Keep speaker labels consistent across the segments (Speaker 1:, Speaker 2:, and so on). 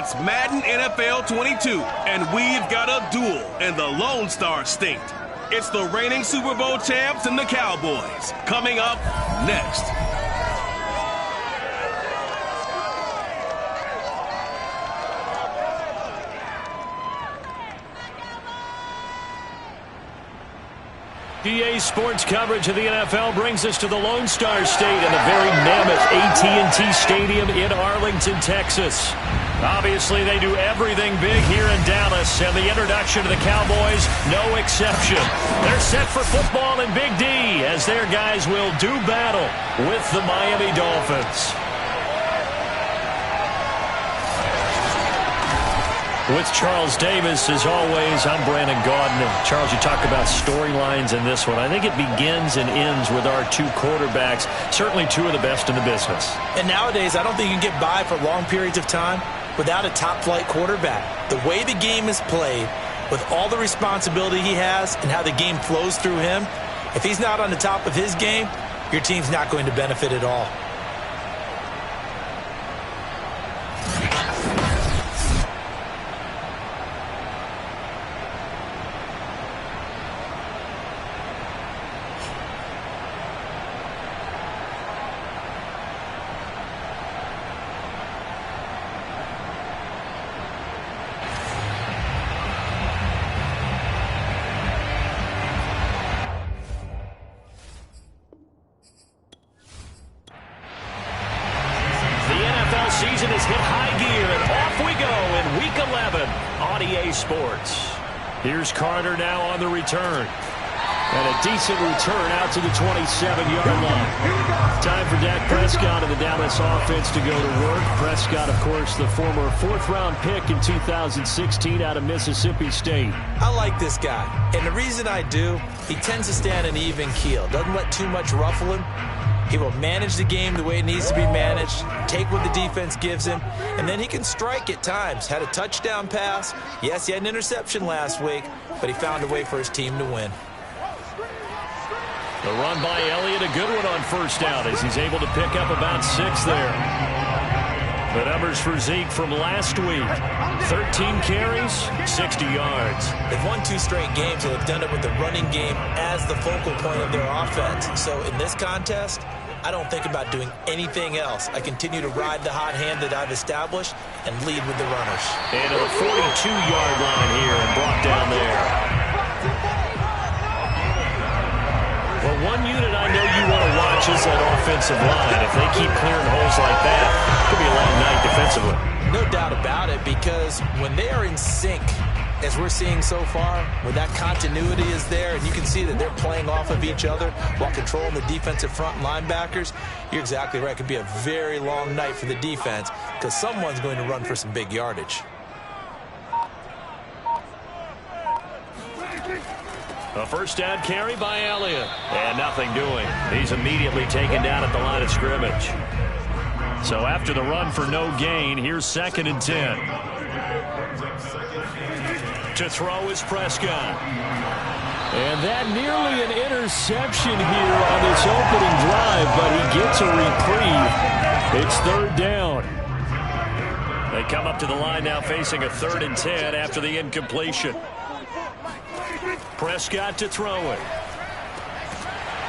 Speaker 1: It's Madden NFL 22, and we've got a duel in the Lone Star State. It's the reigning Super Bowl champs and the Cowboys. Coming up next.
Speaker 2: EA Sports coverage of the NFL brings us to the Lone Star State and the very mammoth AT&T Stadium in Arlington, Texas. Obviously, they do everything big here in Dallas, and the introduction to the Cowboys, no exception. They're set for football in Big D as their guys will do battle with the Miami Dolphins. With Charles Davis, as always, I'm Brandon Gaudin. Charles, you talk about storylines in this one. I think it begins and ends with our two quarterbacks, certainly two of the best in the business.
Speaker 3: And nowadays, I don't think you can get by for long periods of time without a top-flight quarterback. The way the game is played, with all the responsibility he has and how the game flows through him, if he's not on the top of his game, your team's not going to benefit at all.
Speaker 2: Season has hit high gear, and off we go in Week 11 on EA Sports. Here's Carter now on the return. And a decent return out to the 27-yard line. Time for Dak Prescott and the Dallas offense to go to work. Prescott, of course, the former fourth-round pick in 2016 out of Mississippi State.
Speaker 3: I like this guy, and the reason I do, he tends to stand an even keel. Doesn't let too much ruffle him. He will manage the game the way it needs to be managed, take what the defense gives him, and then he can strike at times. Had a touchdown pass. Yes, he had an interception last week, but he found a way for his team to win.
Speaker 2: The run by Elliott, a good one on first down as he's able to pick up about 6 there. The numbers for Zeke from last week, 13 carries, 60 yards.
Speaker 3: They've won 2 straight games, and they've done it with the running game as the focal point of their offense. So in this contest, I don't think about doing anything else. I continue to ride the hot hand that I've established and lead with the runners.
Speaker 2: And to the 42-yard line here and brought down there. Well, one unit I know you want to watch is that offensive line. If they keep clearing holes like that, it could be a long night defensively.
Speaker 3: No doubt about it, because when they are in sync, as we're seeing so far, where that continuity is there, and you can see that they're playing off of each other while controlling the defensive front linebackers, you're exactly right. It could be a very long night for the defense because someone's going to run for some big yardage.
Speaker 2: A first down carry by Elliott. And nothing doing. He's immediately taken down at the line of scrimmage. So after the run for no gain, here's 2nd and 10. To throw is Prescott. And that nearly an interception here on this opening drive, but he gets a reprieve. It's 3rd down. They come up to the line now facing a 3rd and 10 after the incompletion. Prescott to throw it.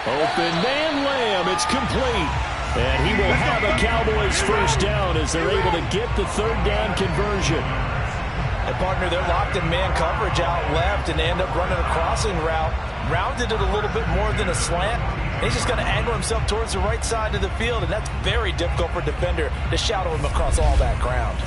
Speaker 2: Open man Lamb. It's complete. And he will have a Cowboys first down as they're able to get the 3rd down conversion.
Speaker 3: And, partner, they're locked in man coverage out left, and they end up running a crossing route. Rounded it a little bit more than a slant. He's just going to angle himself towards the right side of the field, and that's very difficult for a defender to shadow him across all that ground.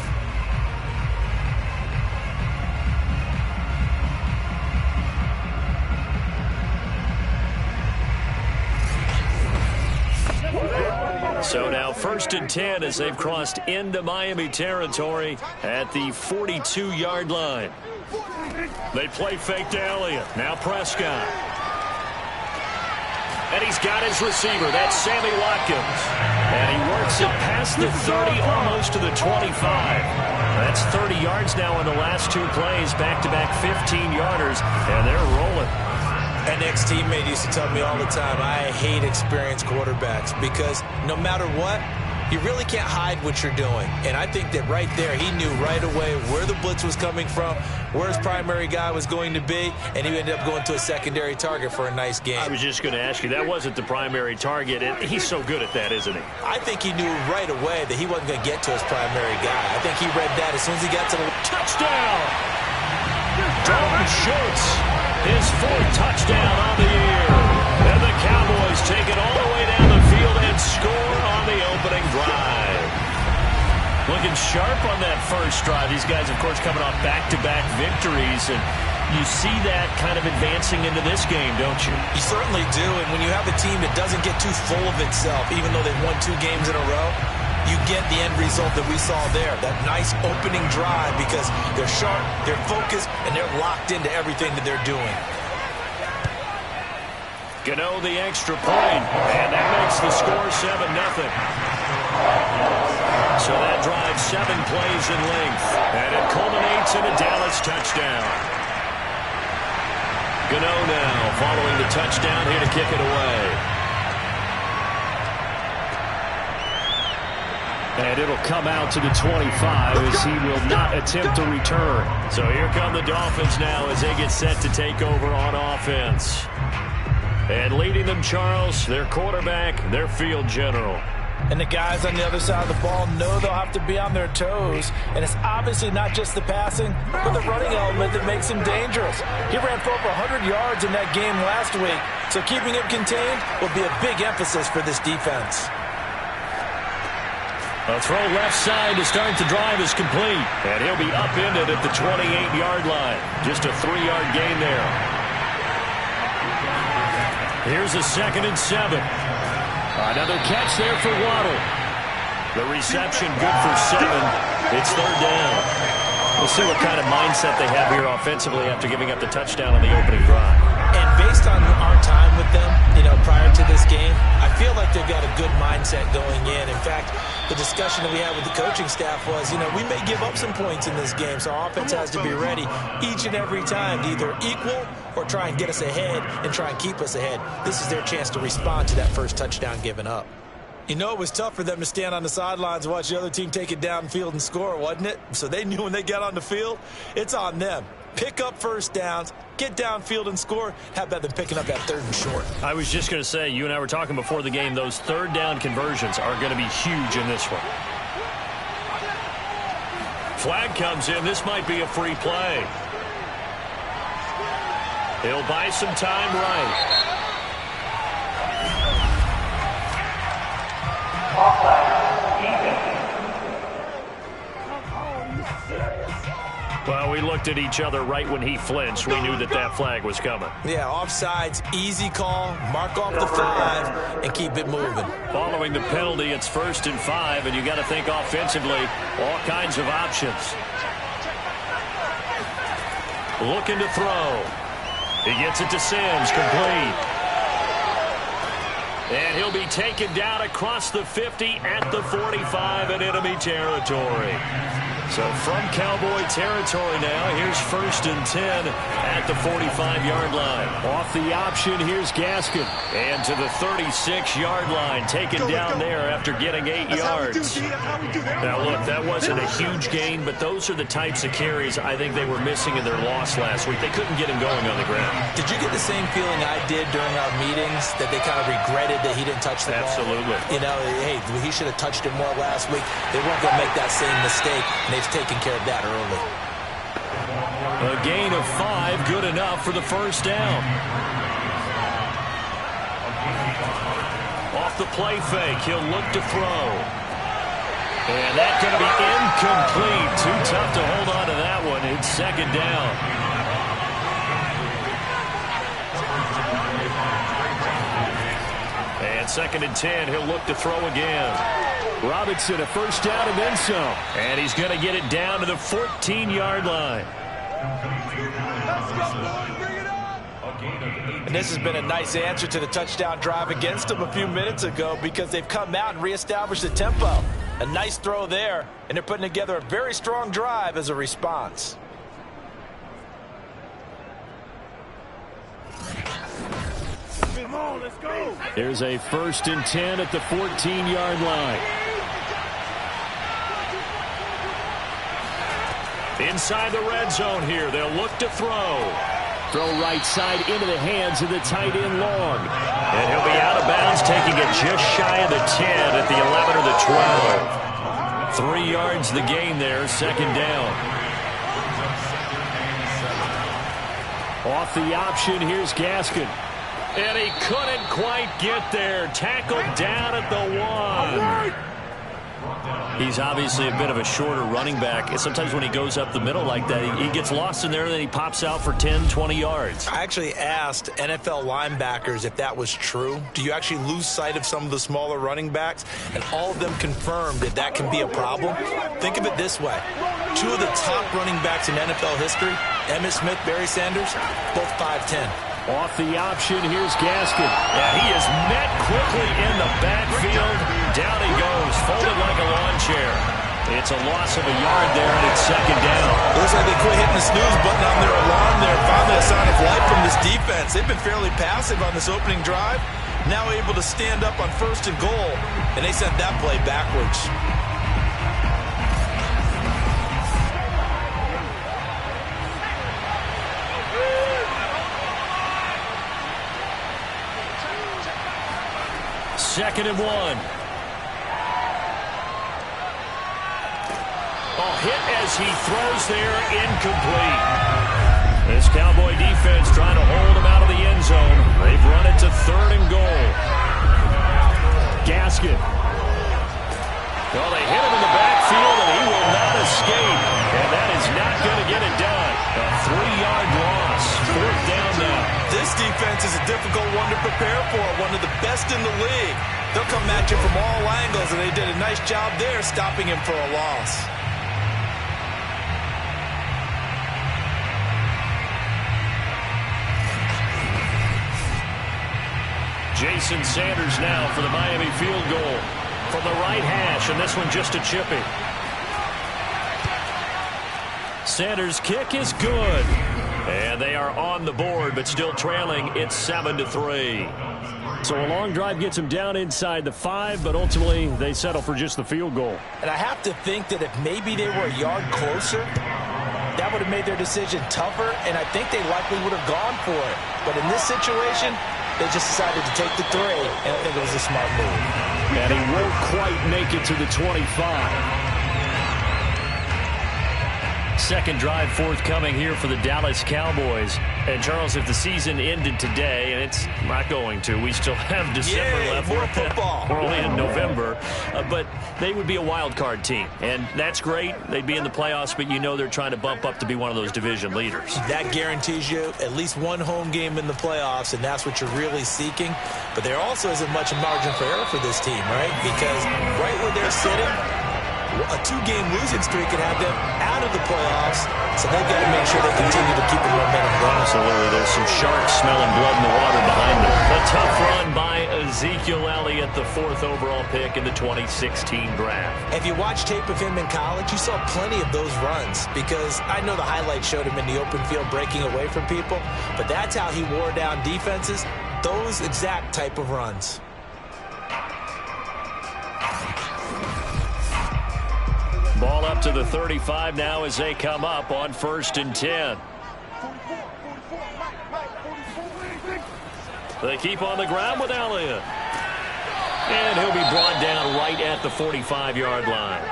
Speaker 2: So now 1st and 10 as they've crossed into Miami territory at the 42-yard line. They play fake to Elliott. Now Prescott. And he's got his receiver. That's Sammy Watkins. And he works it past the 30, almost to the 25. That's 30 yards now in the last 2 plays. Back-to-back 15-yarders. And they're rolling.
Speaker 3: An ex-teammate used to tell me all the time, I hate experienced quarterbacks because no matter what, You really can't hide what you're doing. And I think that right there, he knew right away where the blitz was coming from, where his primary guy was going to be, and he ended up going to a secondary target for a nice game.
Speaker 2: I was just going to ask you, that wasn't the primary target. He's so good at that, isn't he?
Speaker 3: I think he knew right away that he wasn't going to get to his primary guy. I think he read that as soon as he got to the
Speaker 2: touchdown. Dalton Schultz, his 4th touchdown on the year. And the Cowboys take it all the way down the field and score on the opening drive. Looking sharp on that first drive. These guys, of course, coming off back-to-back victories, and you see that kind of advancing into this game, don't you?
Speaker 3: You certainly do, and when you have a team that doesn't get too full of itself, even though they've won 2 games in a row, you get the end result that we saw there, that nice opening drive, because they're sharp, they're focused, and they're locked into everything that they're doing.
Speaker 2: Gano the extra point, and that makes the score 7-0. So that drives 7 plays in length, and it culminates in a Dallas touchdown. Gano now following the touchdown here to kick it away. And it'll come out to the 25 as he will not attempt to return. So here come the Dolphins now as they get set to take over on offense. And leading them, Charles, their quarterback, their field general.
Speaker 3: And the guys on the other side of the ball know they'll have to be on their toes. And it's obviously not just the passing, but the running element that makes him dangerous. He ran for over 100 yards in that game last week, so keeping him contained will be a big emphasis for this defense.
Speaker 2: A throw left side to start the drive is complete. And he'll be upended at the 28-yard line. Just a 3-yard gain there. Here's a 2nd and 7. Another catch there for Waddle. The reception good for 7. It's 3rd down. We'll see what kind of mindset they have here offensively after giving up the touchdown on the opening drive.
Speaker 3: And based on our time with them, prior to this game, I feel like they've got a good mindset going in. In fact, the discussion that we had with the coaching staff was, we may give up some points in this game, so our offense has to be ready each and every time to either equal or try and get us ahead and try and keep us ahead. This is their chance to respond to that first touchdown given up. It was tough for them to stand on the sidelines and watch the other team take it downfield and score, wasn't it? So they knew when they got on the field, it's on them. Pick up first downs, get downfield and score. How about them picking up that 3rd and short?
Speaker 2: I was just going to say, you and I were talking before the game, those 3rd down conversions are going to be huge in this one. Flag comes in. This might be a free play. He'll buy some time right. Well, we looked at each other right when he flinched. We knew that flag was coming.
Speaker 3: Yeah, offsides, easy call, mark off the 5, and keep it moving.
Speaker 2: Following the penalty, it's 1st and 5, and you got to think offensively, all kinds of options. Looking to throw. He gets it to Sims, complete. And he'll be taken down across the 50 at the 45 in enemy territory. So from Cowboy territory now, here's 1st and 10 at the 45-yard line. Off the option, here's Gaskin. And to the 36-yard line, taken down there after getting 8 yards. Now, look, that wasn't a huge gain, but those are the types of carries I think they were missing in their loss last week. They couldn't get him going on the ground.
Speaker 3: Did you get the same feeling I did during our meetings, that they kind of regretted that he didn't touch the ball?
Speaker 2: Absolutely.
Speaker 3: Hey, he should have touched it more last week. They weren't going to make that same mistake, and they've taken care of that early.
Speaker 2: A gain of 5, good enough for the 1st down. Off the play fake, he'll look to throw. And that's going to be incomplete. Too tough to hold on to that one. It's 2nd down. And 2nd and 10, he'll look to throw again. Robinson, a 1st down and then some. And he's going to get it down to the 14-yard line.
Speaker 3: And this has been a nice answer to the touchdown drive against them a few minutes ago, because they've come out and reestablished the tempo. A nice throw there, and they're putting together a very strong drive as a response.
Speaker 2: There's a 1st and 10 at the 14-yard line. Inside the red zone here, they'll look to throw. Throw right side into the hands of the tight end Long. And he'll be out of bounds, taking it just shy of the 10 at the 11 or the 12. 3 yards the gain there, second down. Off the option, here's Gaskin. And he couldn't quite get there. Tackled down at the 1. He's obviously a bit of a shorter running back. Sometimes when he goes up the middle like that, he gets lost in there, and then he pops out for 10, 20 yards.
Speaker 3: I actually asked NFL linebackers if that was true. Do you actually lose sight of some of the smaller running backs? And all of them confirmed that that can be a problem. Think of it this way. 2 of the top running backs in NFL history, Emmitt Smith, Barry Sanders, both 5'10".
Speaker 2: Off the option, here's Gaskin. And he is met quickly in the backfield. Down he goes, folded like a lawn chair. It's a loss of a yard there, and it's second down.
Speaker 3: Looks like they quit hitting the snooze button on their alarm there. Finally a sign of life from this defense. They've been fairly passive on this opening drive. Now able to stand up on 1st and goal, and they sent that play backwards.
Speaker 2: Second and 1. Hit as he throws there, incomplete. This Cowboy defense trying to hold him out of the end zone. They've run it to 3rd and goal. Gaskin. Well, they hit him in the backfield, and he will not escape. And that is not going to get it done. A 3-yard loss. 4th down now.
Speaker 3: This defense is a difficult one to prepare for. One of the best in the league. They'll come at you from all angles, and they did a nice job there stopping him for a loss.
Speaker 2: Jason Sanders now for the Miami field goal from the right hash, and this one just a chippy. Sanders' kick is good. And they are on the board, but still trailing. It's 7-3. So a long drive gets them down inside the 5, but ultimately they settle for just the field goal.
Speaker 3: And I have to think that if maybe they were a yard closer, that would have made their decision tougher, and I think they likely would have gone for it. But in this situation, they just decided to take the 3, and I think it was a smart move.
Speaker 2: And he won't quite make it to the 25. Second drive forthcoming here for the Dallas Cowboys. And, Charles, if the season ended today, and it's not going to, we still have December left.
Speaker 3: More football.
Speaker 2: We're only in November. But they would be a wild card team. And that's great. They'd be in the playoffs, but you know they're trying to bump up to be one of those division leaders. That
Speaker 3: guarantees you at least one home game in the playoffs, and that's what you're really seeking. But there also isn't much margin for error for this team, right? Because right where they're sitting, a 2-game losing streak could have them out of the playoffs, so they've got to make sure they continue to keep the momentum going.
Speaker 2: Absolutely. There's some sharks smelling blood in the water behind them. A tough run by Ezekiel Elliott, the 4th overall pick in the 2016 draft.
Speaker 3: If you watch tape of him in college, you saw plenty of those runs, because I know the highlights showed him in the open field breaking away from people, but that's how he wore down defenses, those exact type of runs.
Speaker 2: Ball up to the 35 now as they come up on 1st and 10. They keep on the ground with Elliott. And he'll be brought down right at the 45-yard line.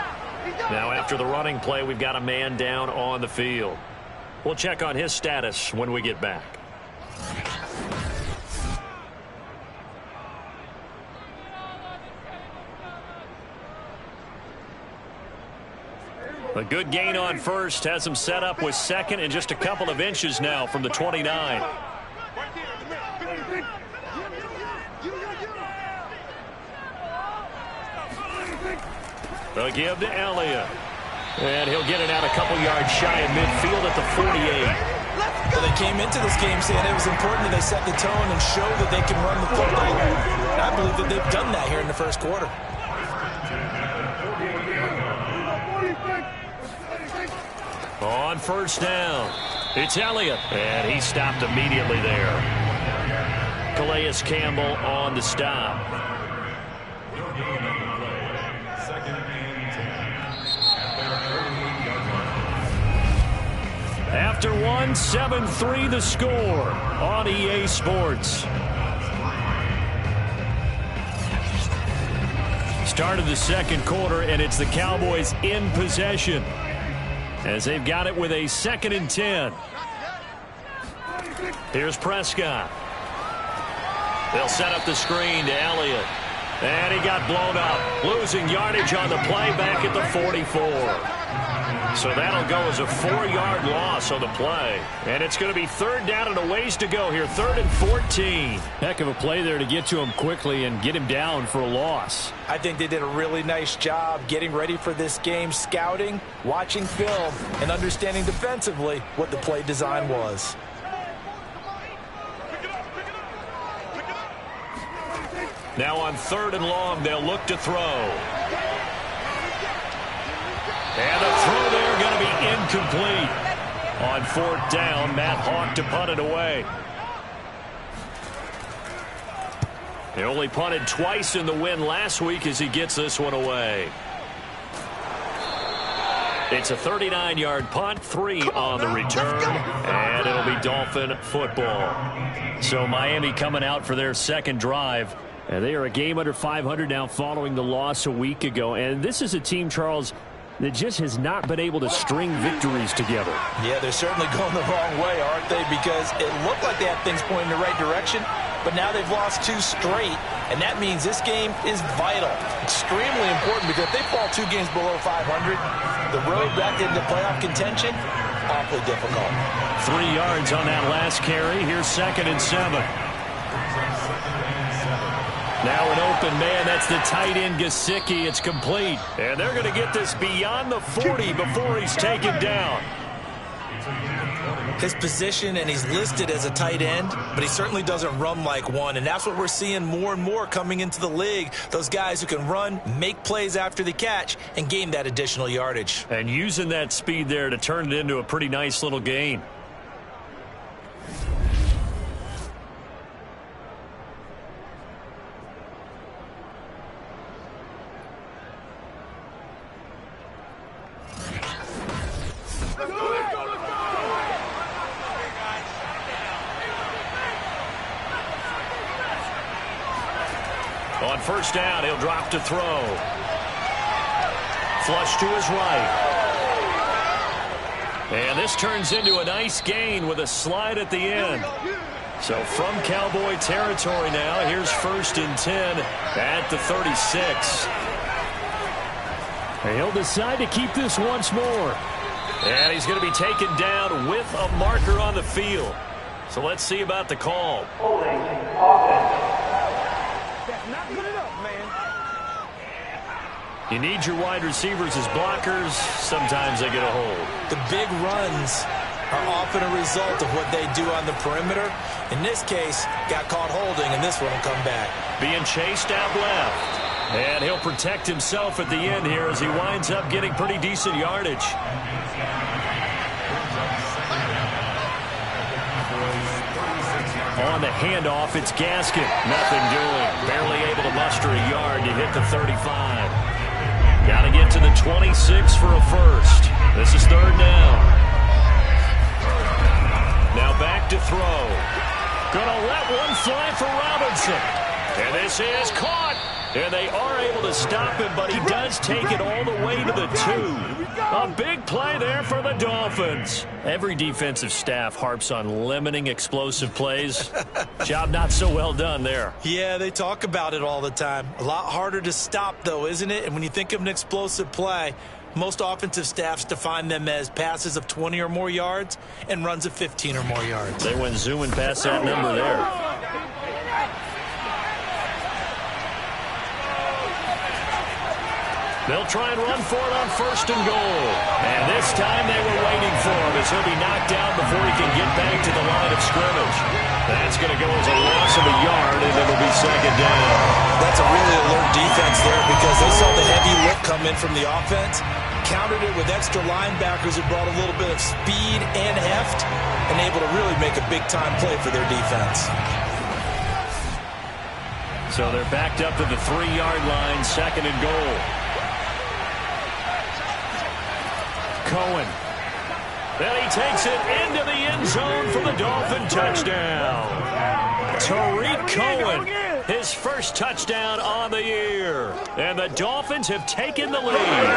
Speaker 2: Now after the running play, we've got a man down on the field. We'll check on his status when we get back. A good gain on 1st, has him set up with 2nd and just a couple of inches now from the 29. They'll give to Elliott. And he'll get it out a couple yards shy of midfield at the 48.
Speaker 3: Well, they came into this game saying it was important that they set the tone and show that they can run the football. And I believe that they've done that here in the first quarter.
Speaker 2: On 1st down, it's Elliott, and he stopped immediately there. Calais Campbell on the stop. after one. 7-3 the score on EA Sports. Start of the second quarter, and it's the Cowboys in possession as they've got it with a 2nd and 10. Here's Prescott. They'll set up the screen to Elliott. And he got blown up. Losing yardage on the play back at the 44. So that'll go as a 4-yard loss on the play. And it's going to be 3rd down and a ways to go here. 3rd and 14.
Speaker 4: Heck of a play there to get to him quickly and get him down for a loss.
Speaker 3: I think they did a really nice job getting ready for this game, scouting, watching film, and understanding defensively what the play design was.
Speaker 2: Now on 3rd and long, they'll look to throw. And the throw there going to be incomplete. On 4th down, Matt Hawk to punt it away. He only punted twice in the win last week as he gets this one away. It's a 39-yard punt, 3 on the return, and it'll be Dolphin football. So Miami coming out for their 2nd drive. And they are a game under 500 now following the loss a week ago. And this is a team, Charles, that just has not been able to string victories together.
Speaker 3: Yeah, they're certainly going the wrong way, aren't they? Because it looked like they had things pointing in the right direction, but now they've lost 2 straight, and that means this game is vital. Extremely important, because if they fall 2 games below 500, the road back into playoff contention, awfully difficult.
Speaker 2: 3 yards on that last carry. Here's 2nd and 7. Now an open man. That's the tight end, Gesicki. It's complete. And they're going to get this beyond the 40 before he's taken down.
Speaker 3: His position, and he's listed as a tight end, but he certainly doesn't run like one. And that's what we're seeing more and more coming into the league. Those guys who can run, make plays after the catch, and gain that additional yardage.
Speaker 2: And using that speed there to turn it into a pretty nice little gain. On 1st down, he'll drop to throw. Flush to his right. And this turns into a nice gain with a slide at the end. So from Cowboy territory now, here's 1st and 10 at the 36.
Speaker 4: He'll decide to keep this once more.
Speaker 2: And he's going to be taken down with a marker on the field. So let's see about the call.
Speaker 5: Holding offense. That's not good enough, man.
Speaker 2: You need your wide receivers as blockers. Sometimes they get a hold.
Speaker 3: The big runs are often a result of what they do on the perimeter. In this case, got caught holding, and this one will come back.
Speaker 2: Being chased out left. And he'll protect himself at the end here as he winds up getting pretty decent yardage. On the handoff, it's Gaskin. Nothing doing. Barely able to muster a yard to hit the 35. Got to get to the 26 for a first. This is 3rd down. Now back to throw. Gonna let one fly for Robinson. And this is caught. And they are able to stop him, but he does take it all the way to the 2. A big play there for the Dolphins. Every defensive staff harps on limiting explosive plays. Job not so well done there.
Speaker 3: Yeah, they talk about it all the time. A lot harder to stop, though, isn't it? And when you think of an explosive play, most offensive staffs define them as passes of 20 or more yards and runs of 15 or more yards.
Speaker 2: They went zooming past that number there. They'll try and run for it on 1st and goal. And this time they were waiting for him as he'll be knocked down before he can get back to the line of scrimmage. That's going to go as a loss of a yard, and it'll be 2nd down.
Speaker 3: That's a really alert defense there because they saw the heavy lift come in from the offense, countered it with extra linebackers who brought a little bit of speed and heft, and able to really make a big-time play for their defense.
Speaker 2: So they're backed up to the 3-yard line, 2nd and goal. Cohen Then he takes it into the end zone for the Dolphin touchdown. Tariq Cohen, his first touchdown on the year. And the Dolphins have taken the lead.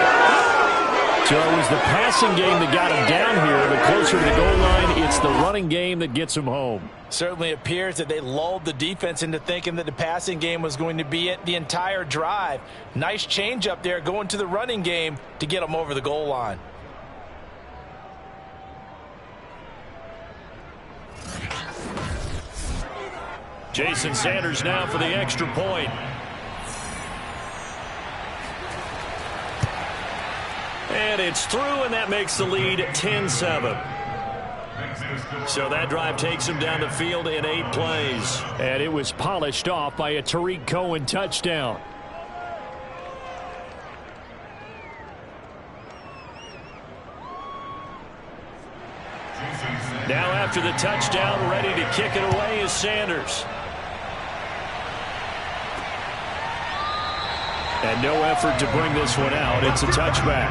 Speaker 4: So it was the passing game that got him down here, but closer to the goal line, it's the running game that gets him home.
Speaker 3: Certainly appears that they lulled the defense into thinking that the passing game was going to be it the entire drive. Nice change up there going to the running game to get them over the goal line.
Speaker 2: Jason Sanders now for the extra point. And it's through, and that makes the lead 10-7. So that drive takes him down the field in 8 plays.
Speaker 4: And it was polished off by a Tariq Cohen touchdown.
Speaker 2: Now after the touchdown, ready to kick it away is Sanders.
Speaker 4: And no effort to bring this one out. It's a touchback.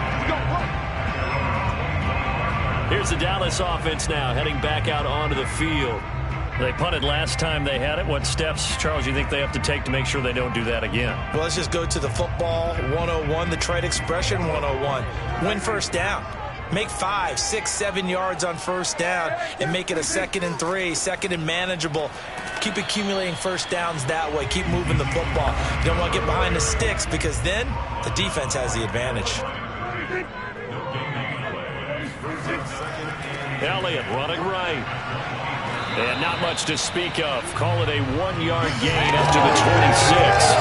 Speaker 2: Here's the Dallas offense now heading back out onto the field. They punted last time they had it. What steps, Charles, you think they have to take to make sure they don't do that again?
Speaker 3: Well, let's just go to the football 101, the trade expression 101. Win first down. Make 5, 6, 7 yards on first down and make it a 2nd and 3, 2nd and manageable. Keep accumulating first downs that way. Keep moving the football. You don't want to get behind the sticks because then the defense has the advantage.
Speaker 2: Elliott running right. And not much to speak of. Call it a 1-yard gain up to the 26.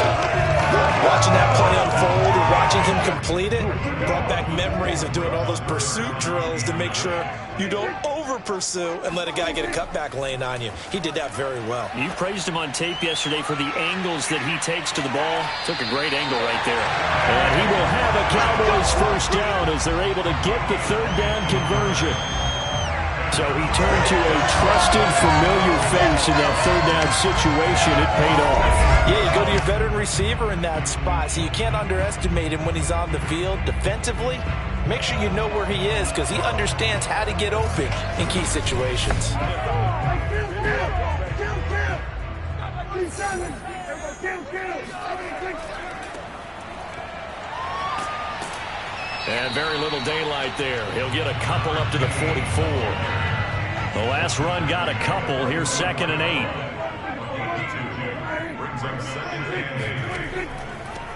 Speaker 3: Watching that play unfold and watching him complete it brought back memories of doing all those pursuit drills to make sure you don't over-pursue and let a guy get a cutback lane on you. He did that very well.
Speaker 2: You praised him on tape yesterday for the angles that he takes to the ball. Took a great angle right there.
Speaker 4: And he will have a Cowboys first down as they're able to get the 3rd down conversion. So he turned to a trusted, familiar face in that 3rd down situation. It paid off.
Speaker 3: Yeah, you go to your veteran receiver in that spot, so you can't underestimate him when he's on the field defensively. Make sure you know where he is because he understands how to get open in key situations.
Speaker 2: And very little daylight there. He'll get a couple up to the 44. The last run got a couple. Here's 2nd and 8.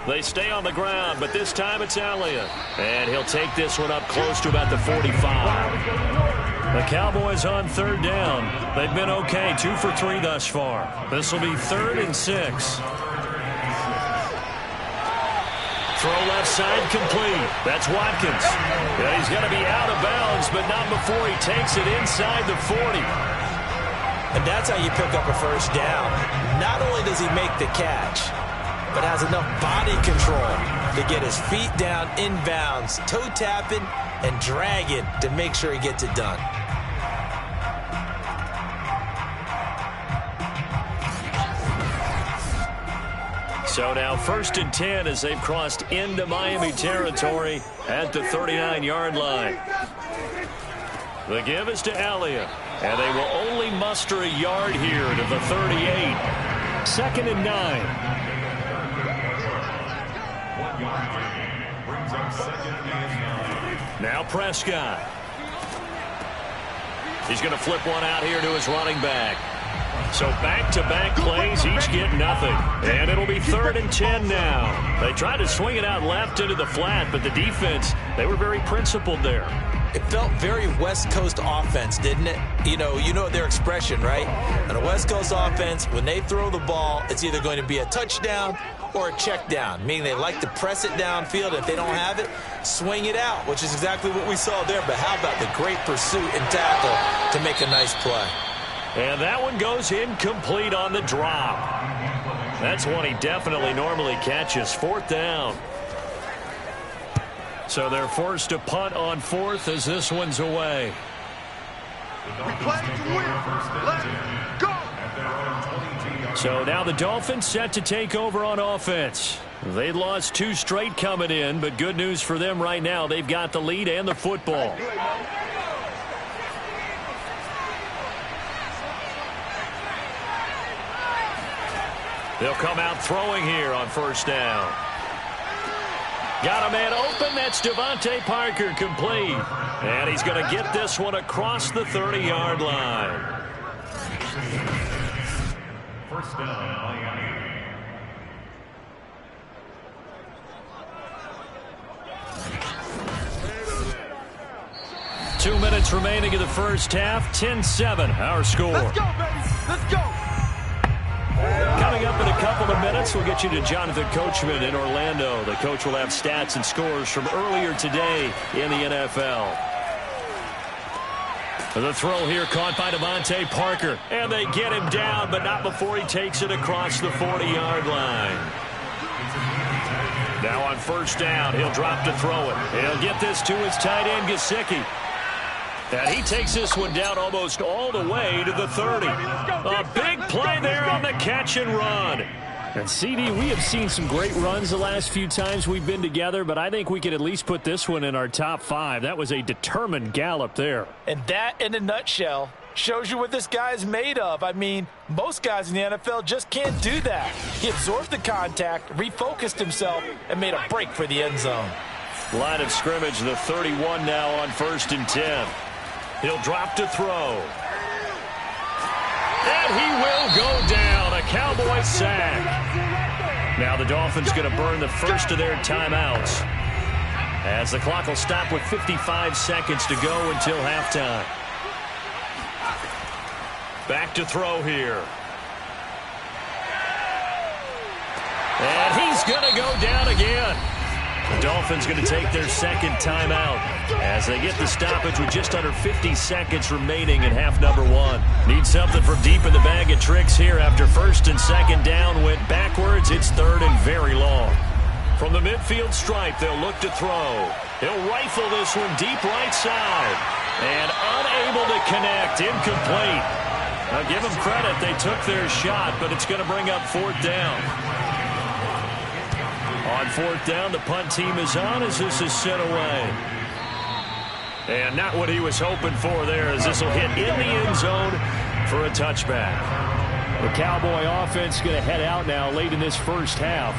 Speaker 2: They stay on the ground, but this time it's Elliott. And he'll take this one up close to about the 45. The Cowboys on 3rd down. They've been okay, 2 for 3 thus far. This will be 3rd and 6. Throw left side complete. That's Watkins. Yeah, he's going to be out of bounds, but not before he takes it inside the 40.
Speaker 3: And that's how you pick up a first down. Not only does he make the catch, but has enough body control to get his feet down inbounds, toe tapping and dragging to make sure he gets it done.
Speaker 2: So now 1st and 10 as they've crossed into Miami territory at the 39-yard line. The give is to Elliott, and they will only muster a yard here to the 38.
Speaker 4: 2nd and 9.
Speaker 2: Now Prescott. He's going to flip one out here to his running back. So back-to-back plays, each get nothing. And it'll be 3rd and 10 now. They tried to swing it out left into the flat, but the defense, they were very principled there.
Speaker 3: It felt very West Coast offense, didn't it? You know their expression, right? On a West Coast offense, when they throw the ball, it's either going to be a touchdown or a check down, meaning they like to press it downfield. If they don't have it, swing it out, which is exactly what we saw there. But how about the great pursuit and tackle to make a nice play?
Speaker 2: And that one goes incomplete on the drop. That's one he definitely normally catches. 4th down. So they're forced to punt on 4th as this one's away.
Speaker 5: We play to win. Let's go.
Speaker 2: So now the Dolphins set to take over on offense. They'd lost 2 straight coming in, but good news for them right now. They've got the lead and the football. They'll come out throwing here on first down. Got a man open. That's Devontae Parker, complete. And he's going to get this one across the 30-yard line. First down. 2 minutes remaining in the first half. 10-7, our score.
Speaker 5: Let's go, baby. Let's go.
Speaker 2: Coming up in a couple of minutes, we'll get you to Jonathan Coachman in Orlando. The coach will have stats and scores from earlier today in the NFL. The throw here caught by Devontae Parker. And they get him down, but not before he takes it across the 40-yard line. Now on first down, he'll drop to throw it. He'll get this to his tight end, Gesicki. And he takes this one down almost all the way to the 30. A big play there on the catch and run.
Speaker 4: And CD, we have seen some great runs the last few times we've been together, but I think we could at least put this one in our top 5. That was a determined gallop there.
Speaker 3: And that, in a nutshell, shows you what this guy is made of. I mean, most guys in the NFL just can't do that. He absorbed the contact, refocused himself, and made a break for the end zone.
Speaker 2: Line of scrimmage, the 31 now on 1st and 10. He'll drop to throw. And he will go down. A Cowboy sack. Now the Dolphins going to burn the first of their timeouts, as the clock will stop with 55 seconds to go until halftime. Back to throw here. And he's going to go down again. The Dolphins going to take their second timeout as they get the stoppage with just under 50 seconds remaining in half number 1. Need something from deep in the bag of tricks here after first and second down went backwards. It's third and very long. From the midfield stripe, they'll look to throw. He'll rifle this one deep right side. And unable to connect. Incomplete. Now give them credit. They took their shot, but it's going to bring up 4th down. On 4th down, the punt team is on as this is sent away. And not what he was hoping for there, as this will hit in the end zone for a touchback.
Speaker 4: The Cowboy offense is going to head out now late in this first half.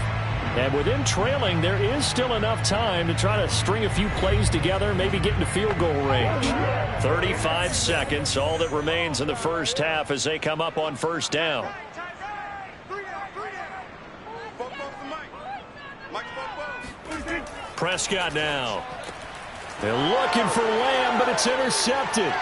Speaker 4: And with them trailing, there is still enough time to try to string a few plays together, maybe get into field goal range.
Speaker 2: 35 seconds, all that remains in the first half as they come up on first down. Prescott now. They're looking for Lamb, but it's intercepted.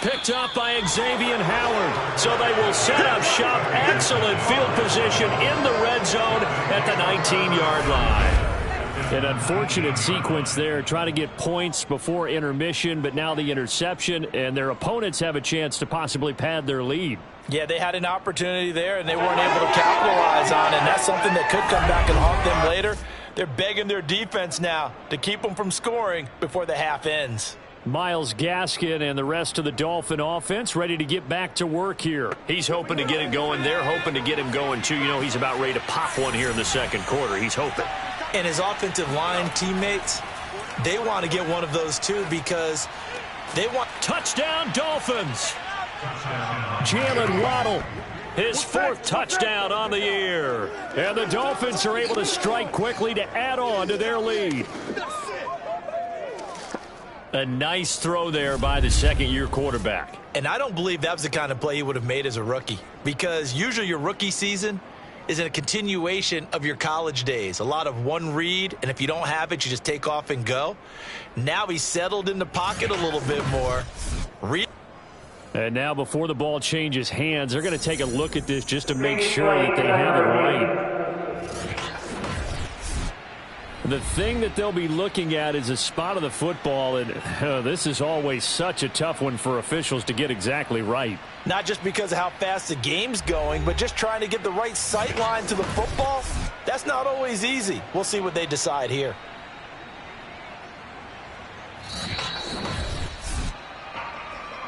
Speaker 2: Picked up by Xavier Howard. So they will set up shop. Excellent field position in the red zone at the 19-yard line.
Speaker 4: An unfortunate sequence there, trying to get points before intermission, but now the interception, and their opponents have a chance to possibly pad their lead.
Speaker 3: Yeah, they had an opportunity there, and they weren't able to capitalize on it, and that's something that could come back and haunt them later. They're begging their defense now to keep them from scoring before the half ends.
Speaker 4: Myles Gaskin and the rest of the Dolphin offense ready to get back to work here.
Speaker 2: He's hoping to get it going. They're hoping to get him going, too. You know, he's about ready to pop one here in the second quarter. He's hoping.
Speaker 3: And his offensive line teammates, they want to get one of those, too, because they want...
Speaker 2: Touchdown, Dolphins!
Speaker 4: Jalen Waddle.
Speaker 2: His 4th touchdown on the year.
Speaker 4: And the Dolphins are able to strike quickly to add on to their lead.
Speaker 2: A nice throw there by the second-year quarterback.
Speaker 3: And I don't believe that was the kind of play he would have made as a rookie, because usually your rookie season is a continuation of your college days. A lot of one read, and if you don't have it, you just take off and go. Now he's settled in the pocket a little bit more.
Speaker 4: And now before the ball changes hands, they're going to take a look at this just to make sure that they have it right. The thing that they'll be looking at is a spot of the football, and this is always such a tough one for officials to get exactly right.
Speaker 3: Not just because of how fast the game's going, but just trying to get the right sight line to the football. That's not always easy. We'll see what they decide here.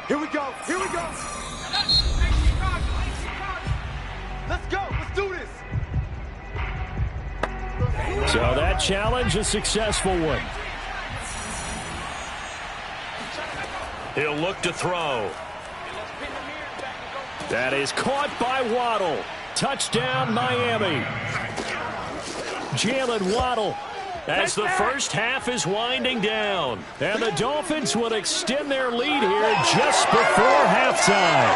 Speaker 5: Here we go. Here we go. Let's go. Let's do this.
Speaker 4: So that challenge, a successful one.
Speaker 2: He'll look to throw.
Speaker 4: That is caught by Waddle.
Speaker 2: Touchdown, Miami. Jalen Waddle. As the first half is winding down. And the Dolphins will extend their lead here just before halftime.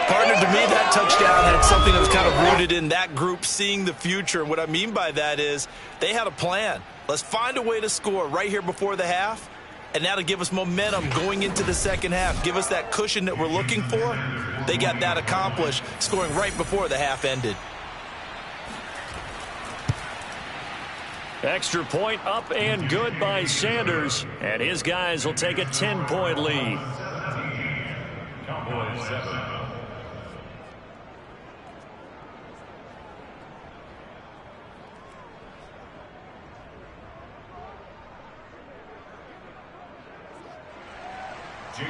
Speaker 3: Partner, to me, that touchdown had something that was kind of rooted in that group seeing the future. What I mean by that is they had a plan. Let's find a way to score right here before the half, and that'll give us momentum going into the second half. Give us that cushion that we're looking for. They got that accomplished, scoring right before the half ended.
Speaker 2: Extra point up and good by Sanders. And his guys will take a 10-point lead. Cowboys 7.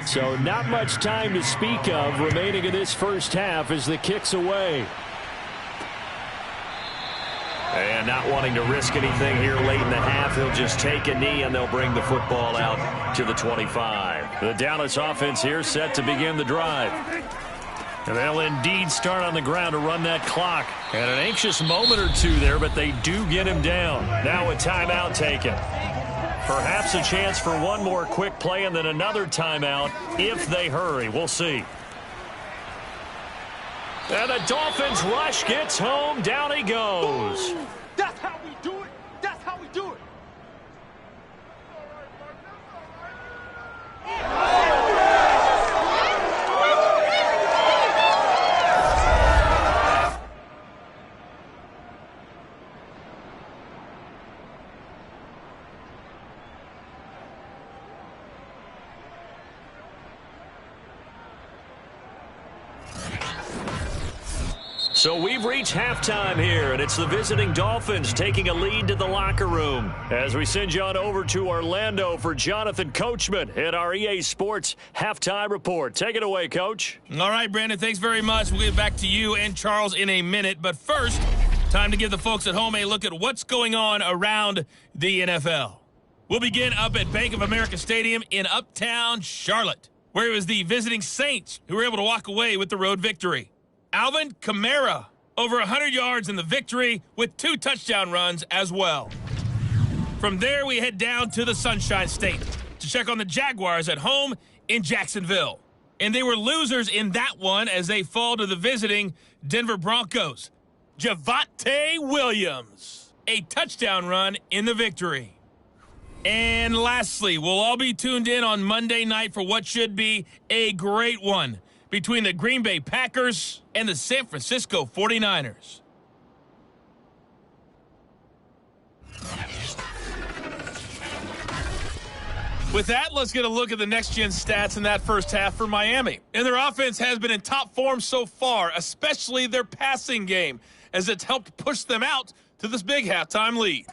Speaker 2: So not much time to speak of remaining in this first half as the kick's away. And not wanting to risk anything here late in the half, he'll just take a knee and they'll bring the football out to the 25. The Dallas offense here set to begin the drive. And they'll indeed start on the ground to run that clock. And an anxious moment or two there, but they do get him down. Now a timeout taken. Perhaps a chance for one more quick play and then another timeout if they hurry. We'll see. And the Dolphins rush gets home. Down he goes.
Speaker 5: That's how we do it. That's how we do it.
Speaker 2: So we've reached halftime here, and it's the visiting Dolphins taking a lead to the locker room. As we send you on over to Orlando for Jonathan Coachman at our EA Sports Halftime Report. Take it away, Coach.
Speaker 6: All right, Brandon, thanks very much. We'll get back to you and Charles in a minute. But first, time to give the folks at home a look at what's going on around the NFL. We'll begin up at Bank of America Stadium in Uptown Charlotte, where it was the visiting Saints who were able to walk away with the road victory. Alvin Kamara, over 100 yards in the victory with 2 touchdown runs as well. From there, we head down to the Sunshine State to check on the Jaguars at home in Jacksonville. And they were losers in that one as they fall to the visiting Denver Broncos. Javonte Williams, a touchdown run in the victory. And lastly, we'll all be tuned in on Monday night for what should be a great one between the Green Bay Packers and the San Francisco 49ers. With that, let's get a look at the next-gen stats in that first half for Miami. And their offense has been in top form so far, especially their passing game, as it's helped push them out to this big halftime lead.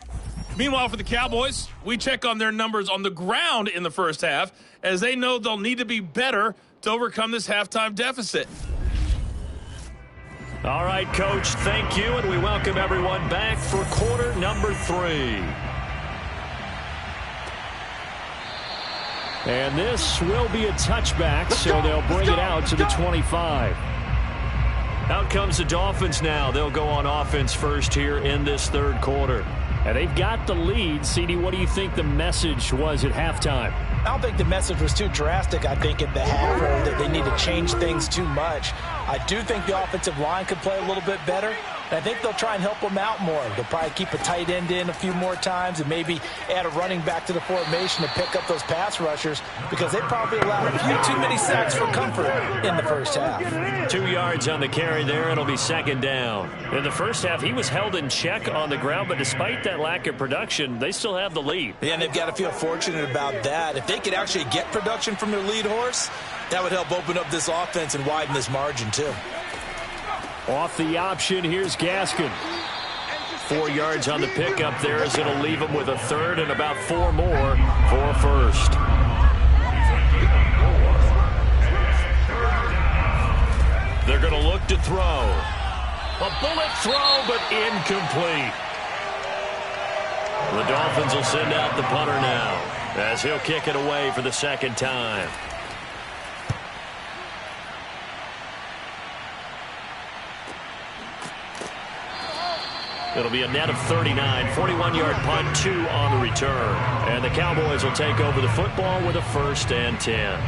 Speaker 6: Meanwhile, for the Cowboys, we check on their numbers on the ground in the first half, as they know they'll need to be better to overcome this halftime deficit.
Speaker 2: All right, Coach, thank you, and we welcome everyone back for quarter number 3. And this will be a touchback, so they'll bring it out to the 25. Out comes the Dolphins now. They'll go on offense first here in this third quarter. And they've got the lead. CD, what do you think the message was at halftime?
Speaker 3: I don't think the message was too drastic, I think, at the half, or that they need to change things too much. I do think the offensive line could play a little bit better, and I think they'll try and help them out more. They'll probably keep a tight end in a few more times and maybe add a running back to the formation to pick up those pass rushers, because they probably allowed a few too many sacks for comfort in the first half.
Speaker 2: 2 yards on the carry there. It'll be second down. In the first half, he was held in check on the ground, but despite that lack of production, they still have the lead.
Speaker 3: Yeah, and they've got to feel fortunate about that. If they could actually get production from their lead horse, that would help open up this offense and widen this margin too.
Speaker 2: Off the option, here's Gaskin. 4 yards on the pickup there, as it'll leave him with a third and about 4 more for first. They're going to look to throw. A bullet throw, but incomplete. The Dolphins will send out the punter now, as he'll kick it away for the second time. It'll be a net of 39, 41-yard punt, 2 on the return. And the Cowboys will take over the football with a 1st and 10.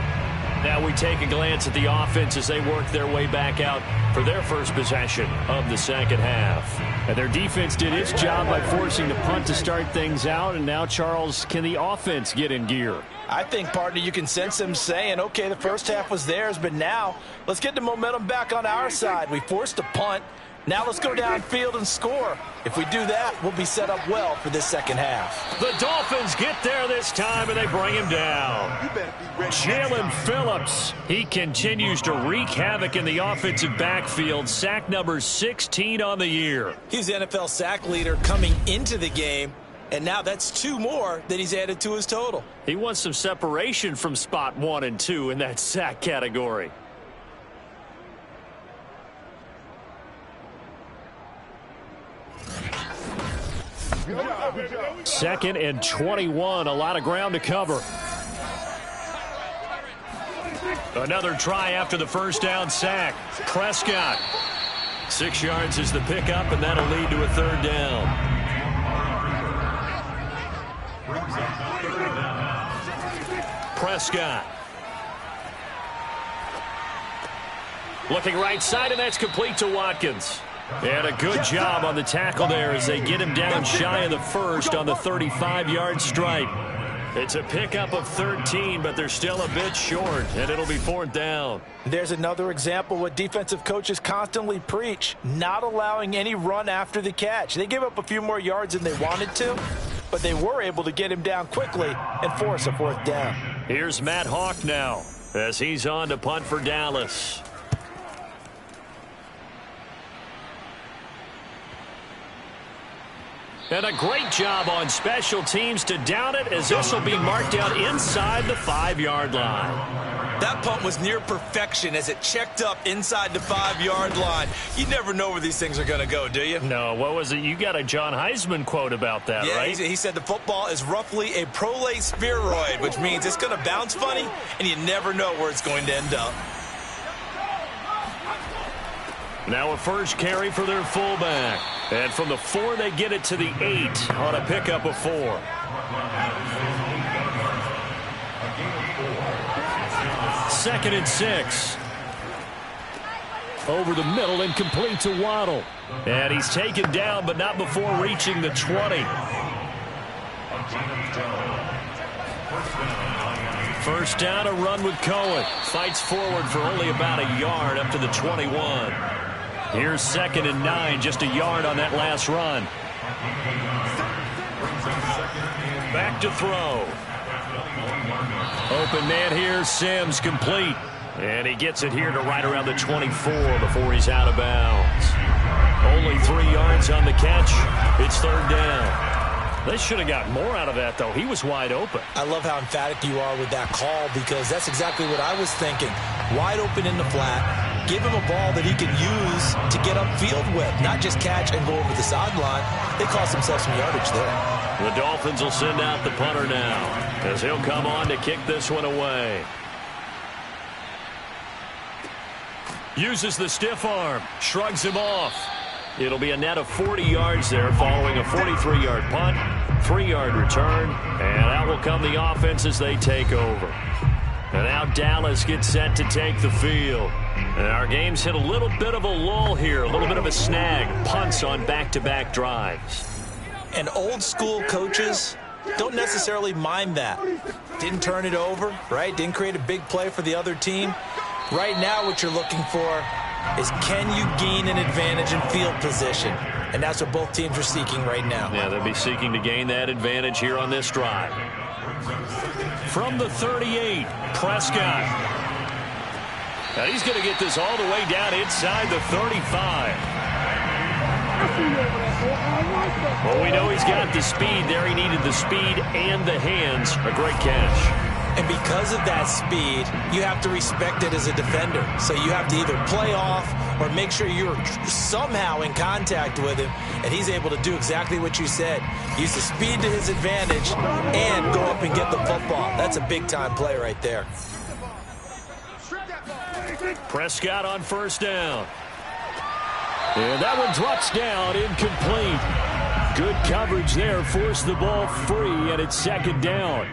Speaker 2: Now we take a glance at the offense as they work their way back out for their first possession of the second half.
Speaker 4: And their defense did its job by forcing the punt to start things out. And now, Charles, can the offense get in gear?
Speaker 3: I think, partner, you can sense them saying, okay, the first half was theirs, but now let's get the momentum back on our side. We forced a punt. Now let's go downfield and score. If we do that, we'll be set up well for this second half.
Speaker 2: The Dolphins get there this time, and they bring him down. Jalen Phillips, he continues to wreak havoc in the offensive backfield. Sack number 16 on the year.
Speaker 3: He's the NFL sack leader coming into the game, and now that's 2 more that he's added to his total.
Speaker 2: He wants some separation from spot 1 and 2 in that sack category.
Speaker 4: Second and 21, a lot of ground to cover.
Speaker 2: Another try after the first down sack. Prescott. 6 yards is the pickup, and that'll lead to a 3rd down. Prescott. Looking right side, and that's complete to Watkins. And a good job on the tackle there as they get him down shy of the first on the 35-yard stripe. It's a pickup of 13, but they're still a bit short, and it'll be 4th down.
Speaker 3: There's another example what defensive coaches constantly preach, not allowing any run after the catch. They gave up a few more yards than they wanted to, but they were able to get him down quickly and force a 4th down.
Speaker 2: Here's Matt Hawk now as he's on to punt for Dallas. And a great job on special teams to down it, as this will be marked out inside the 5-yard line.
Speaker 3: That punt was near perfection as it checked up inside the 5-yard line. You never know where these things are going to go, do you?
Speaker 2: No, what was it? You got a John Heisman quote about that,
Speaker 3: yeah,
Speaker 2: right?
Speaker 3: He said the football is roughly a prolate spheroid, which means it's going to bounce funny, and you never know where it's going to end up.
Speaker 2: Now a first carry for their fullback. And from the 4, they get it to the 8 on a pickup of 4. Second and 6.
Speaker 4: Over the middle and complete to Waddle.
Speaker 2: And he's taken down, but not before reaching the 20. First down, a run with Cohen. Fights forward for only about a yard up to the 21. Here's 2nd and 9, just a yard on that last run. Back to throw. Open man here, Sims complete. And he gets it here to right around the 24 before he's out of bounds. Only 3 yards on the catch. It's 3rd down. They should have got more out of that, though. He was wide open.
Speaker 3: I love how emphatic you are with that call, because that's exactly what I was thinking. Wide open in the flat. Give him a ball that he can use to get upfield with, not just catch and go over the sideline. They cost themselves some yardage there.
Speaker 2: The Dolphins will send out the punter now, as he'll come on to kick this one away. Uses the stiff arm, shrugs him off. It'll be a net of 40 yards there following a 43-yard punt, 3-yard return, and out will come the offense as they take over. And now Dallas gets set to take the field. And our game's hit a little bit of a lull here, a little bit of a snag. Punts on back-to-back drives.
Speaker 3: And old-school coaches don't necessarily mind that. Didn't turn it over, right? Didn't create a big play for the other team. Right now what you're looking for is, can you gain an advantage in field position? And that's what both teams are seeking right now.
Speaker 2: Yeah, they'll be seeking to gain that advantage here on this drive. From the 38, Prescott. Now he's going to get this all the way down inside the 35. Well, we know he's got the speed there. He needed the speed and the hands. A great catch.
Speaker 3: And because of that speed, you have to respect it as a defender. So you have to either play off or make sure you're somehow in contact with him. And he's able to do exactly what you said. Use the speed to his advantage and go up and get the football. That's a big-time play right there.
Speaker 2: Prescott on first down.
Speaker 4: And that one drops down, incomplete. Good coverage there, forced the ball free, and it's second down.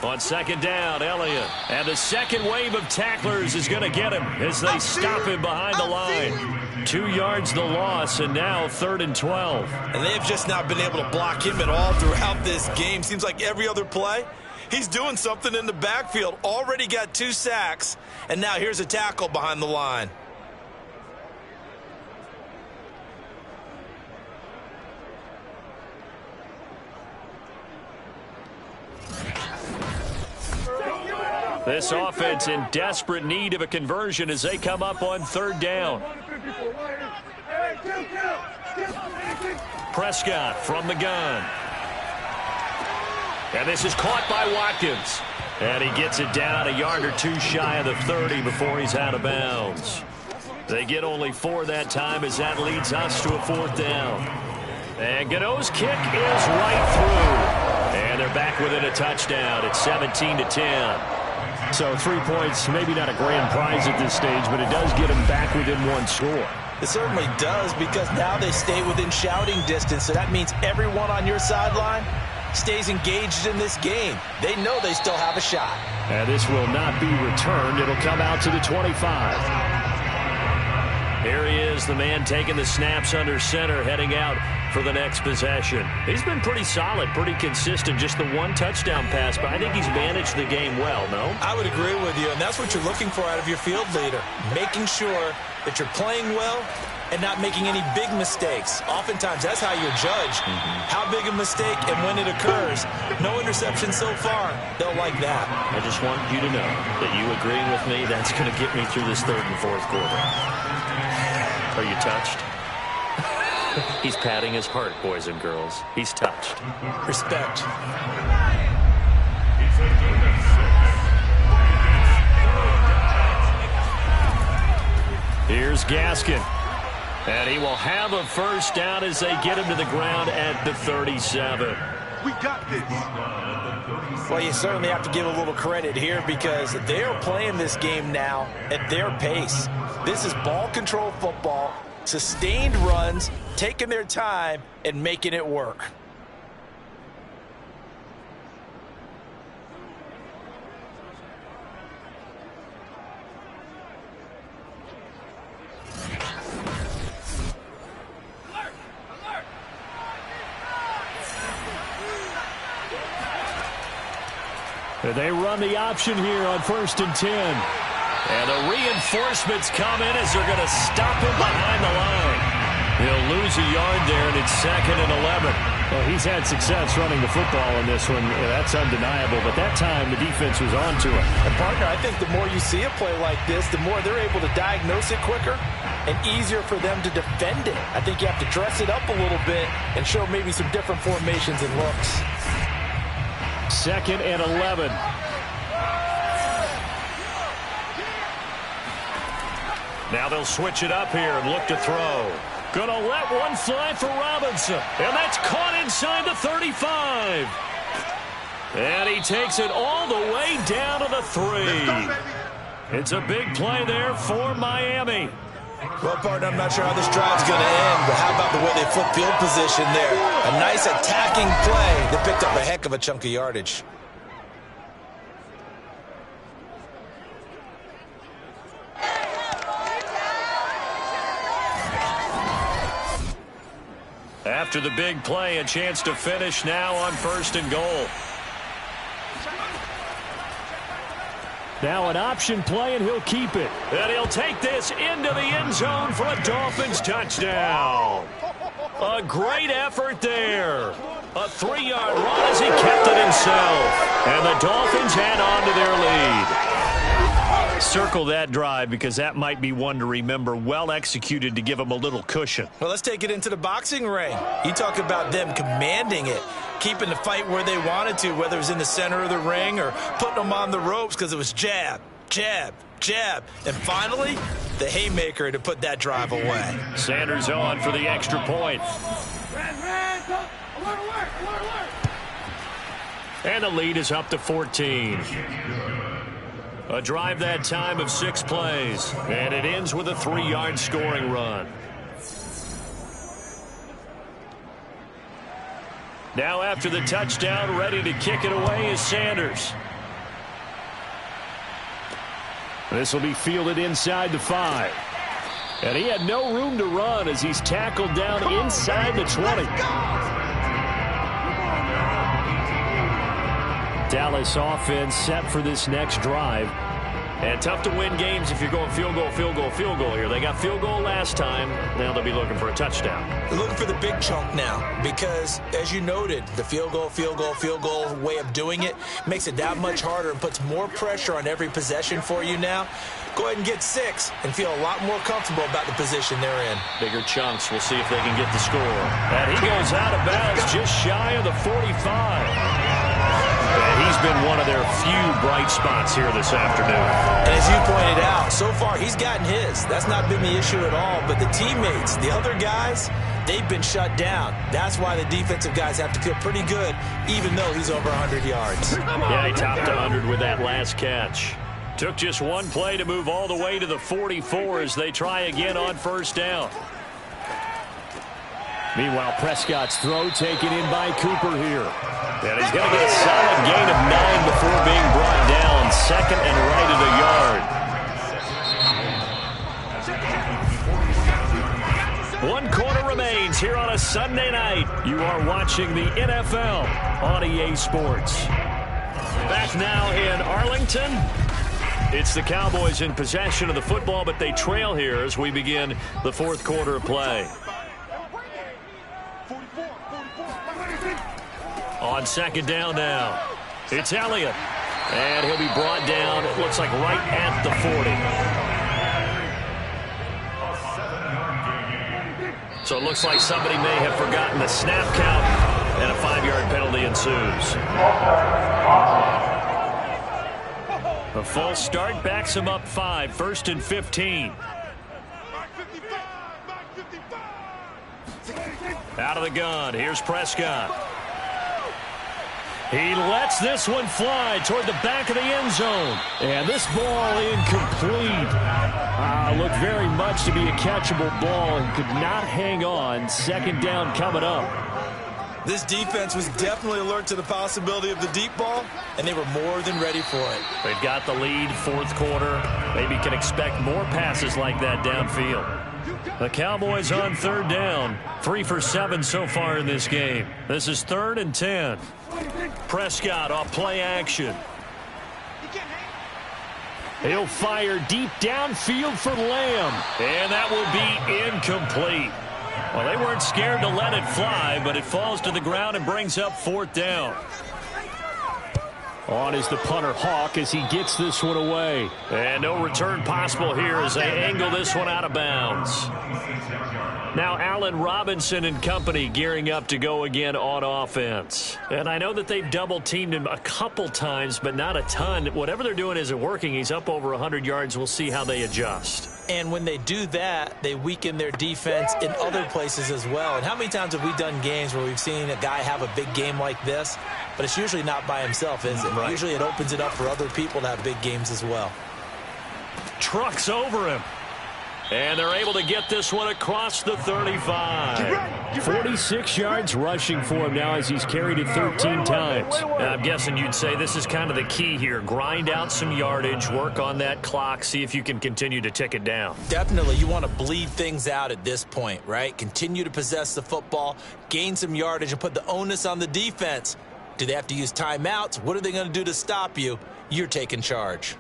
Speaker 4: On second down, Elliott. And the second wave of tacklers is going to get him as they stop him behind the line. 2 yards the loss, and now 3rd and 12.
Speaker 3: And they've just not been able to block him at all throughout this game. Seems like every other play, he's doing something in the backfield. Already got 2 sacks, and now here's a tackle behind the line.
Speaker 4: This offense in desperate need of a conversion as they come up on 3rd down. Prescott from the gun. And this is caught by Watkins. And he gets it down a yard or 2 shy of the 30 before he's out of bounds. They get only 4 that time as that leads us to a 4th down. And Gano's kick is right through. And they're back within a touchdown. It's 17-10. So 3 points, maybe not a grand prize at this stage, but it does get them back within 1 score.
Speaker 3: It certainly does, because now they stay within shouting distance, so that means everyone on your sideline stays engaged in this game. They know they still have a shot.
Speaker 4: And this will not be returned. It'll come out to the 25. Here he is, the man taking the snaps under center, heading out for the next possession. He's been pretty solid, pretty consistent, just the 1 touchdown pass, but I think he's managed the game well, no?
Speaker 3: I would agree with you, and that's what you're looking for out of your field leader, making sure that you're playing well and not making any big mistakes. Oftentimes, that's how you're judged. How big a mistake and when it occurs. No interception so far. They'll like that.
Speaker 4: I just want you to know that you agreeing with me, that's going to get me through this 3rd and 4th quarter. Are you touched? He's patting his heart, boys and girls. He's touched.
Speaker 3: Respect.
Speaker 4: Here's Gaskin. And he will have a 1st down as they get him to the ground at the 37.
Speaker 5: We got this.
Speaker 3: Well, you certainly have to give a little credit here because they're playing this game now at their pace. This is ball control football, sustained runs, taking their time and making it work.
Speaker 4: They run the option here on 1st and 10. And the reinforcements come in as they're going to stop him behind the line. He'll lose a yard there, and it's 2nd and 11. Well, he's had success running the football in this one. That's undeniable. But that time, the defense was on to it.
Speaker 3: And, partner, I think the more you see a play like this, the more they're able to diagnose it quicker and easier for them to defend it. I think you have to dress it up a little bit and show maybe some different formations and looks.
Speaker 4: 2nd and 11. Now they'll switch it up here and look to throw. Gonna let one fly for Robinson. And that's caught inside the 35. And he takes it all the way down to the 3. It's a big play there for Miami.
Speaker 3: Well, partner, I'm not sure how this drive's going to end, but how about the way they flip field position there? A nice attacking play that picked up a heck of a chunk of yardage.
Speaker 4: After the big play, a chance to finish now on 1st and goal. Now an option play, and he'll keep it. And he'll take this into the end zone for a Dolphins touchdown. A great effort there. A 3-yard run as he kept it himself. And the Dolphins head on to their lead. Circle that drive because that might be one to remember. Well executed to give them a little cushion.
Speaker 3: Well, let's take it into the boxing ring. You talk about them commanding it, keeping the fight where they wanted to, whether it was in the center of the ring or putting them on the ropes because it was jab, jab, jab. And finally, the haymaker to put that drive away.
Speaker 4: Sanders on for the extra point. And the lead is up to 14.
Speaker 2: A drive that time of 6 plays, and it ends with a 3-yard scoring run. Now after the touchdown, ready to kick it away is Sanders. This will be fielded inside the 5. And he had no room to run as he's tackled down inside the 20. Dallas offense set for this next drive. And tough to win games if you're going field goal, field goal, field goal here. They got field goal last time. Now they'll be looking for a touchdown.
Speaker 3: They're looking for the big chunk now because, as you noted, the field goal way of doing it makes it that much harder and puts more pressure on every possession for you now. Go ahead and get 6 and feel a lot more comfortable about the position they're in.
Speaker 2: Bigger chunks. We'll see if they can get the score. And he goes out of bounds just shy of the 45. And he's been one of their few bright spots here this afternoon.
Speaker 3: And as you pointed out, so far he's gotten his. That's not been the issue at all. But the teammates, the other guys, they've been shut down. That's why the defensive guys have to feel pretty good, even though he's over 100 yards.
Speaker 2: Yeah, he topped 100 with that last catch. Took just one play to move all the way to the 44 as they try again on first down. Meanwhile, Prescott's throw taken in by Cooper here. And he's going to get a solid gain of 9 before being brought down. Second and right at the yard. 1 quarter remains here on a Sunday night. You are watching the NFL on EA Sports. Back now in Arlington. It's the Cowboys in possession of the football, but they trail here as we begin the 4th quarter of play. On second down now, it's Elliott. And he'll be brought down, it looks like right at the 40. So it looks like somebody may have forgotten the snap count, and a 5-yard penalty ensues. A false start backs him up 5, 1st and 15. Out of the gun, here's Prescott. He lets this one fly toward the back of the end zone. And this ball incomplete. Looked very much to be a catchable ball and could not hang on. Second down coming up.
Speaker 3: This defense was definitely alert to the possibility of the deep ball, and they were more than ready for it.
Speaker 2: They've got the lead, 4th quarter. Maybe can expect more passes like that downfield. The Cowboys on 3rd down. 3 for 7 so far in this game. This is 3rd and 10. Prescott off play action. He'll fire deep downfield for Lamb. And that will be incomplete. Well, they weren't scared to let it fly, but it falls to the ground and brings up 4th down. On is the punter Hawk as he gets this one away. And no return possible here as they angle this one out of bounds. Now Allen Robinson and company gearing up to go again on offense. And I know that they've double-teamed him a couple times, but not a ton. Whatever they're doing isn't working. He's up over 100 yards. We'll see how they adjust.
Speaker 3: And when they do that, they weaken their defense in other places as well. And how many times have we done games where we've seen a guy have a big game like this, but it's usually not by himself, is it? Right. Usually it opens it up for other people to have big games as well.
Speaker 2: Trucks over him. And they're able to get this one across the 35. 46 yards rushing for him now as he's carried it 13 times. I'm guessing you'd say this is kind of the key here. Grind out some yardage, work on that clock, see if you can continue to tick it down.
Speaker 3: Definitely. You want to bleed things out at this point, right? Continue to possess the football, gain some yardage, and put the onus on the defense. Do they have to use timeouts? What are they going to do to stop you? You're taking charge.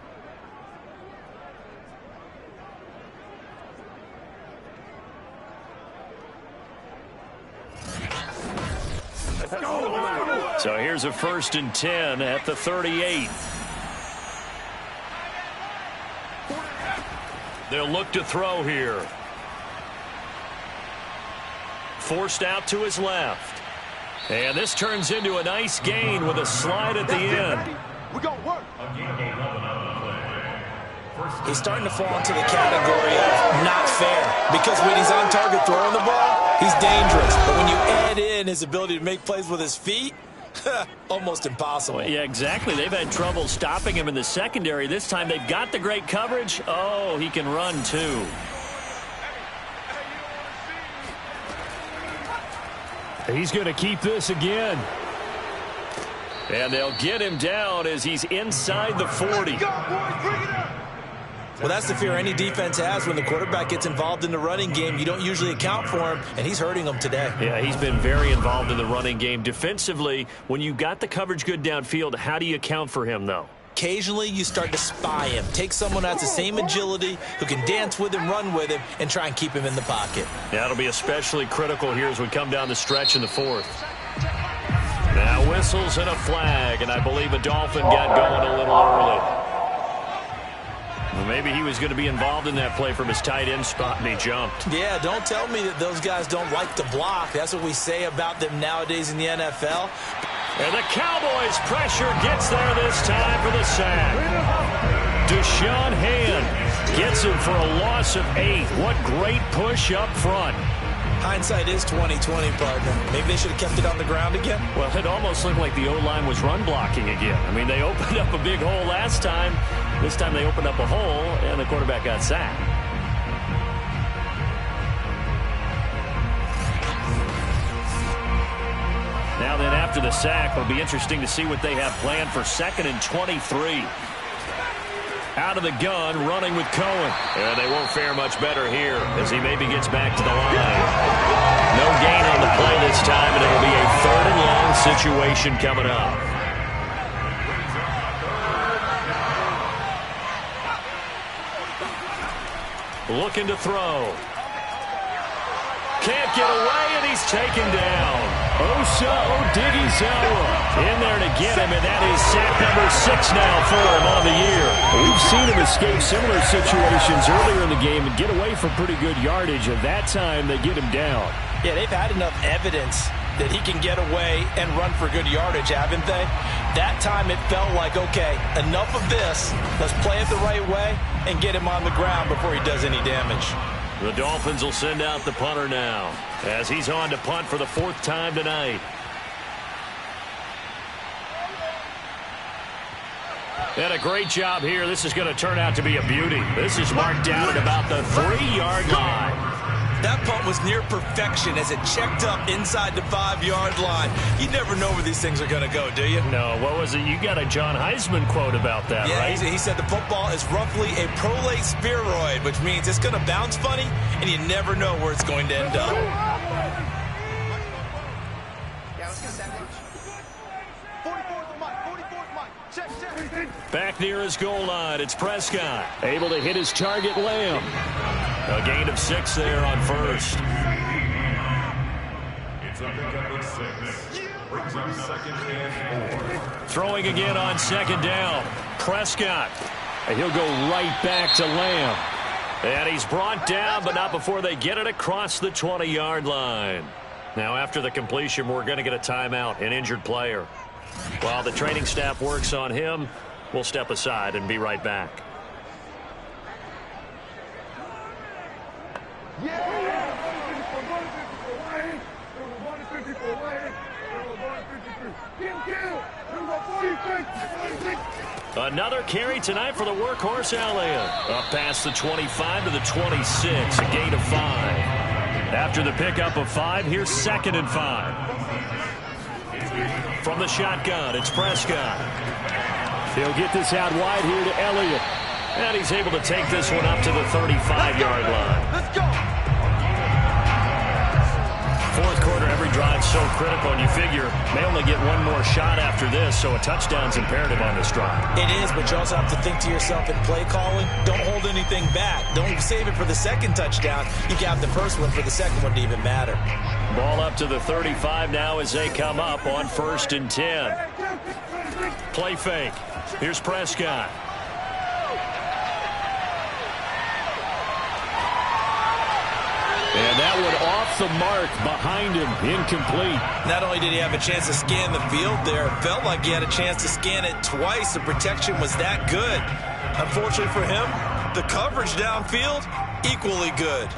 Speaker 2: So here's a 1st and 10 at the 38. They'll look to throw here. Forced out to his left. And this turns into a nice gain with a slide at the end.
Speaker 5: We gonna work.
Speaker 3: He's starting to fall into the category of not fair, because when he's on target throwing the ball, he's dangerous. But when you add in his ability to make plays with his feet, Almost impossible.
Speaker 2: Well, yeah, exactly. They've had trouble stopping him in the secondary. This time they've got the great coverage. Oh, he can run too.
Speaker 4: He's going to keep this again.
Speaker 2: And they'll get him down as he's inside the 40.
Speaker 3: Well, that's the fear any defense has when the quarterback gets involved in the running game. You don't usually account for him, and he's hurting them today.
Speaker 2: Yeah, he's been very involved in the running game. Defensively, when you got the coverage good downfield, how do you account for him, though?
Speaker 3: Occasionally, you start to spy him. Take someone that's the same agility, who can dance with him, run with him, and try and keep him in the pocket.
Speaker 2: That'll be especially critical here as we come down the stretch in the fourth. Now whistles and a flag, and I believe a Dolphin got going a little early. Well, maybe he was going to be involved in that play from his tight end spot, and he jumped.
Speaker 3: Yeah, don't tell me that those guys don't like to block. That's what we say about them nowadays in the NFL.
Speaker 2: And the Cowboys' pressure gets there this time for the sack. Deshaun Hand gets him for a loss of 8. What great push up front.
Speaker 3: Hindsight is 20/20, partner. Maybe they should have kept it on the ground again.
Speaker 2: Well, it almost looked like the O-line was run blocking again. I mean, they opened up a big hole last time. This time they opened up a hole, and the quarterback got sacked. Now then, after the sack, it'll be interesting to see what they have planned for 2nd and 23. Out of the gun, running with Cohen. And they won't fare much better here as he maybe gets back to the line. No gain on the play this time, and it'll be a 3rd and long situation coming up. Looking to throw. Can't get away, and he's taken down.
Speaker 4: Osa Odighizuwa
Speaker 2: In there to get him, and that is sack number 6 now for him on the year.
Speaker 4: We've seen him escape similar situations earlier in the game and get away from pretty good yardage, and that time they get him down.
Speaker 3: Yeah, they've had enough evidence that he can get away and run for good yardage, haven't they? That time it felt like, okay, enough of this. Let's play it the right way and get him on the ground before he does any damage.
Speaker 2: The Dolphins will send out the punter now as he's on to punt for the 4th time tonight. And a great job here. This is going to turn out to be a beauty. This is marked down at about the 3-yard line.
Speaker 3: That punt was near perfection as it checked up inside the 5-yard line. You never know where these things are going to go, do you?
Speaker 2: No, what was it? You got a John Heisman quote about that,
Speaker 3: yeah,
Speaker 2: right?
Speaker 3: He said the football is roughly a prolate spheroid, which means it's going to bounce funny, and you never know where it's going to end up.
Speaker 2: Back near his goal line, it's Prescott. Able to hit his target, Lamb. A gain of 6 there on 1st.
Speaker 7: It's up to 6. Brings up 2nd and 4.
Speaker 2: Throwing again on 2nd down. Prescott. And he'll go right back to Lamb. And he's brought down, but not before they get it across the 20-yard line. Now, after the completion, we're going to get a timeout, an injured player. While the training staff works on him, we'll step aside and be right back. Another carry tonight for the workhorse Elliott. Up past the 25 to the 26, a gain of 5. After the pickup of 5, here's 2nd and 5. From the shotgun, it's Prescott.
Speaker 4: He'll get this out wide here to Elliott.
Speaker 2: And he's able to take this one up to the 35-yard line.
Speaker 5: Let's go.
Speaker 2: 4th quarter, every drive so critical, and you figure may only get one more shot after this, so a touchdown's imperative on this drive.
Speaker 3: It is, but you also have to think to yourself in play calling, don't hold anything back. Don't save it for the 2nd touchdown. You got the 1st one for the 2nd one to even matter.
Speaker 2: Ball up to the 35 now as they come up on 1st and 10. Play fake. Here's Prescott.
Speaker 4: And that one off the mark behind him, incomplete.
Speaker 3: Not only did he have a chance to scan the field there, it felt like he had a chance to scan it twice. The protection was that good. Unfortunately for him, the coverage downfield, equally good.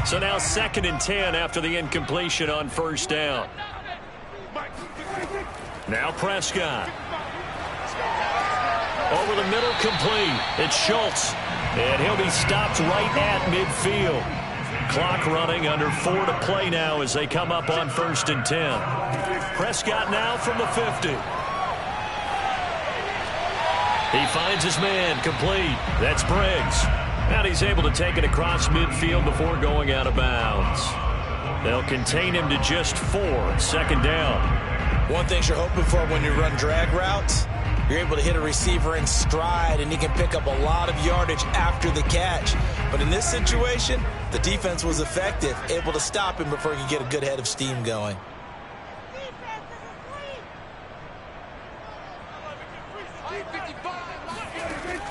Speaker 2: So now 2nd and 10 after the incompletion on 1st down. Now Prescott. Over the middle, complete. It's Schultz. And he'll be stopped right at midfield. Clock running, under 4 to play now as they come up on 1st and 10. Prescott now from the 50. He finds his man, complete. That's Briggs. And he's able to take it across midfield before going out of bounds. They'll contain him to just 4, 2nd down.
Speaker 3: One thing you're hoping for when you run drag routes, you're able to hit a receiver in stride, and he can pick up a lot of yardage after the catch. But in this situation, the defense was effective, able to stop him before he could get a good head of steam going.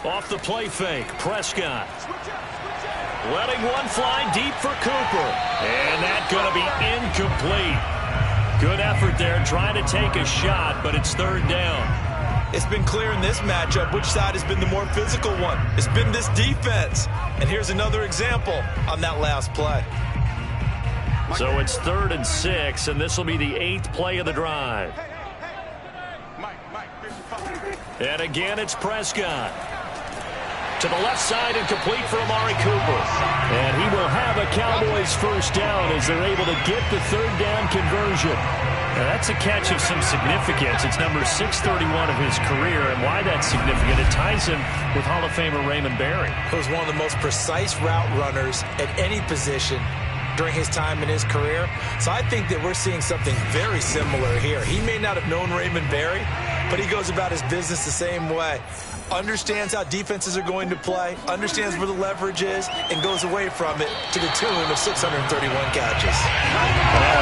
Speaker 2: Off the play fake, Prescott. Letting one fly deep for Cooper. And that's going to be incomplete. Good effort there, trying to take a shot, but it's 3rd down.
Speaker 3: It's been clear in this matchup which side has been the more physical one. It's been this defense. And here's another example on that last play.
Speaker 2: So it's 3rd and 6, and this will be the 8th play of the drive. And again, it's Prescott. To the left side and complete for Amari Cooper. And he will have a Cowboys 1st down as they're able to get the 3rd down conversion. Now that's a catch of some significance. It's number 631 of his career, and why that's significant, it ties him with Hall of Famer Raymond Berry.
Speaker 3: He was one of the most precise route runners at any position during his time in his career. So I think that we're seeing something very similar here. He may not have known Raymond Berry, but he goes about his business the same way. Understands how defenses are going to play, understands where the leverage is, and goes away from it to the tune of 631 catches.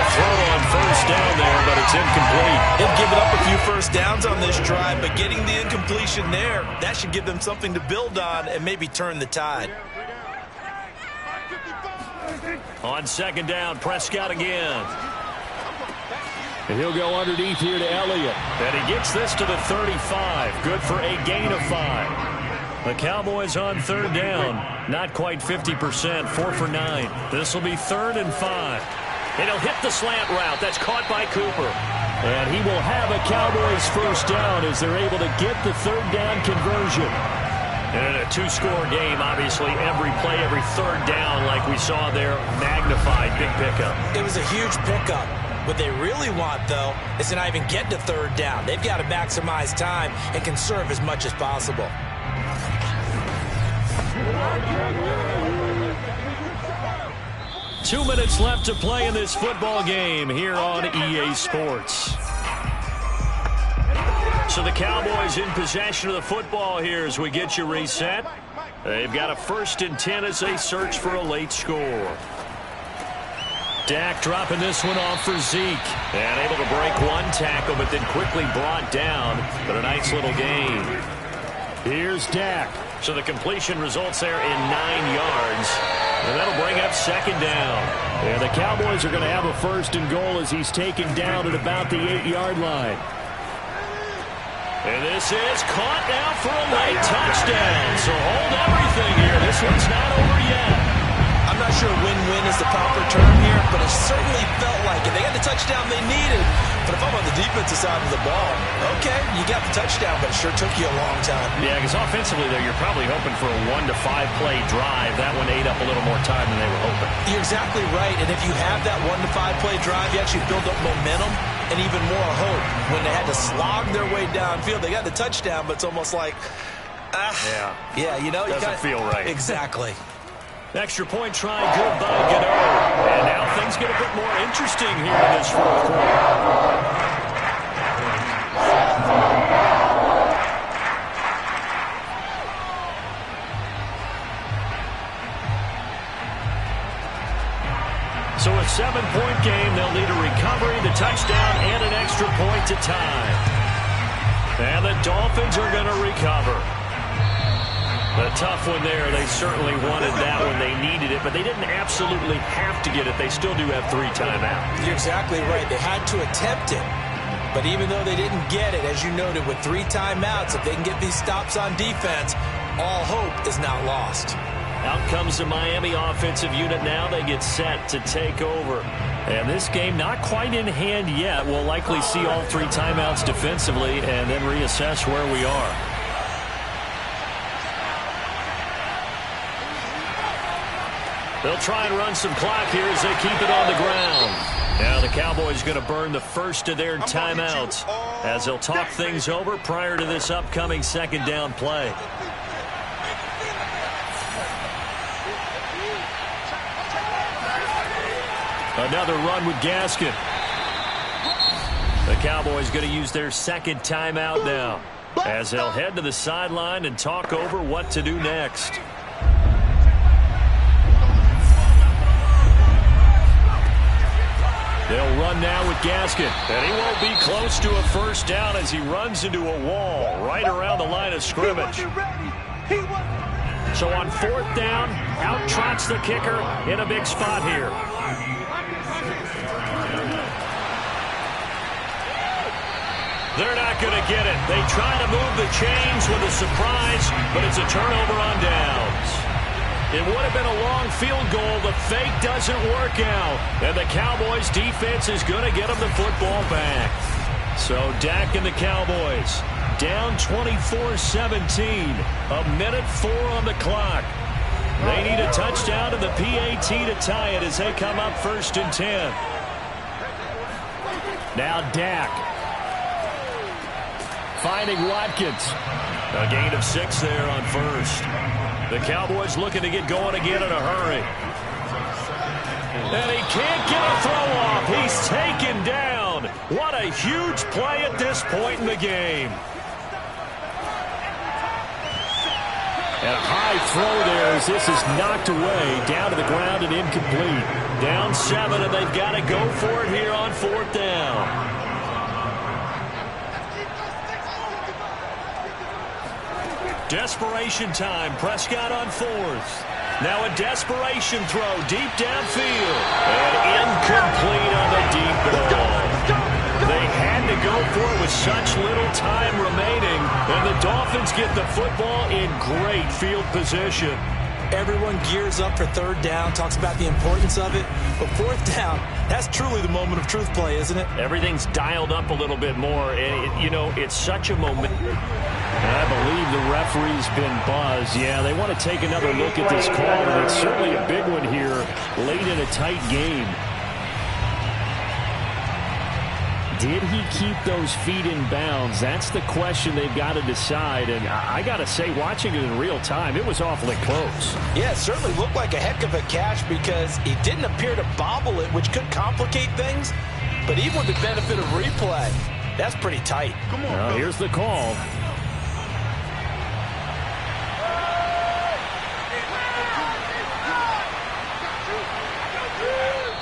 Speaker 2: Throw on 1st down there, but it's incomplete.
Speaker 3: They've given up a few 1st downs on this drive, but getting the incompletion there, that should give them something to build on and maybe turn the tide.
Speaker 2: On 2nd down, Prescott again.
Speaker 4: And he'll go underneath here to Elliott.
Speaker 2: And he gets this to the 35. Good for a gain of 5. The Cowboys on 3rd down. Not quite 50%. 4 for 9. This will be 3rd and 5. And he'll hit the slant route. That's caught by Cooper.
Speaker 4: And he will have a Cowboys 1st down as they're able to get the 3rd down conversion.
Speaker 2: And a 2-score game, obviously, every play, every 3rd down, like we saw there, magnified. Big pickup.
Speaker 3: It was a huge pickup. What they really want, though, is to not even get to 3rd down. They've got to maximize time and conserve as much as possible.
Speaker 2: Two minutes left to play in this football game here on EA Sports. So the Cowboys in possession of the football here as we get you reset. They've got a 1st and 10 as they search for a late score. Dak dropping this one off for Zeke. And able to break one tackle, but then quickly brought down. But a nice little gain.
Speaker 4: Here's Dak.
Speaker 2: So the completion results there in 9 yards. And that'll bring up 2nd down.
Speaker 4: And the Cowboys are going to have a 1st and goal as he's taken down at about the 8-yard line.
Speaker 2: And this is caught now for a late touchdown. So hold everything here. This one's not over yet.
Speaker 3: I'm not sure win-win is the proper term here, but it certainly felt like it. They got the touchdown they needed, but if I'm on the defensive side of the ball, okay, you got the touchdown, but it sure took you a long time.
Speaker 2: Yeah, because offensively, though, you're probably hoping for a 1 to 5 play drive. That one ate up a little more time than they were hoping.
Speaker 3: You're exactly right, and if you have that 1 to 5 play drive, you actually build up momentum and even more hope. When they had to slog their way downfield, they got the touchdown, but it's almost like, yeah, you know,
Speaker 2: doesn't feel right.
Speaker 3: Exactly.
Speaker 2: Extra point try, good by Gano. And now things get a bit more interesting here in this 4th quarter. So a 7-point game, they'll need a recovery, the touchdown, and an extra point to tie. And the Dolphins are going to recover. A tough one there. They certainly wanted that one. They needed it, but they didn't absolutely have to get it. They still do have 3 timeouts.
Speaker 3: You're exactly right. They had to attempt it. But even though they didn't get it, as you noted, with 3 timeouts, if they can get these stops on defense, all hope is not lost.
Speaker 2: Out comes the Miami offensive unit now. They get set to take over. And this game not quite in hand yet. We'll likely see all 3 timeouts defensively and then reassess where we are. They'll try and run some clock here as they keep it on the ground. Now the Cowboys going to burn the first of their timeouts as they'll talk things over prior to this upcoming second down play. Another run with Gaskin. The Cowboys going to use their second timeout now as they'll head to the sideline and talk over what to do next. They'll run now with Gaskin, and he won't be close to a first down as he runs into a wall right around the line of scrimmage. So on 4th down, out trots the kicker in a big spot here. They're not going to get it. They try to move the chains with a surprise, but it's a turnover on downs. It would have been a long field goal. The fake doesn't work out. And the Cowboys defense is going to get them the football back. So Dak and the Cowboys down 24-17. 1:04 on the clock. They need a touchdown to the PAT to tie it as they come up 1st and 10. Now Dak. Finding Watkins. A gain of 6 there on 1st. The Cowboys looking to get going again in a hurry. And he can't get a throw off. He's taken down. What a huge play at this point in the game. And a high throw there as this is knocked away. Down to the ground and incomplete. Down 7, and they've got to go for it here on 4th down. Desperation time. Prescott on 4th. Now a desperation throw deep downfield. And incomplete on the deep ball. They had to go for it with such little time remaining. And the Dolphins get the football in great field position.
Speaker 3: Everyone gears up for 3rd down, talks about the importance of it. But 4th down, that's truly the moment of truth play, isn't it?
Speaker 2: Everything's dialed up a little bit more. And, you know, it's such a moment. And I believe the referee's been buzzed. Yeah, they want to take another look at this call, and it's certainly a big one here late in a tight game. Did he keep those feet in bounds? That's the question they've got to decide. And I got to say, watching it in real time, it was awfully close.
Speaker 3: Yeah, it certainly looked like a heck of a catch because he didn't appear to bobble it, which could complicate things. But even with the benefit of replay, that's pretty tight.
Speaker 2: Come on. Well, here's the call.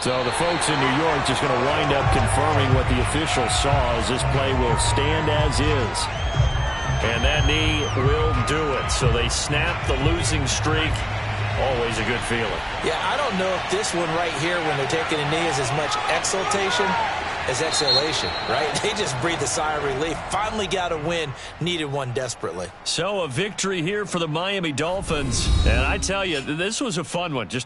Speaker 2: So the folks in New York just going to wind up confirming what the official saw as this play will stand as is. And that knee will do it. So they snap the losing streak. Always a good feeling.
Speaker 3: Yeah, I don't know if this one right here when they're taking a knee is as much exultation as exhalation, right? They just breathe a sigh of relief. Finally got a win. Needed one desperately.
Speaker 2: So a victory here for the Miami Dolphins. And I tell you, this was a fun one. Just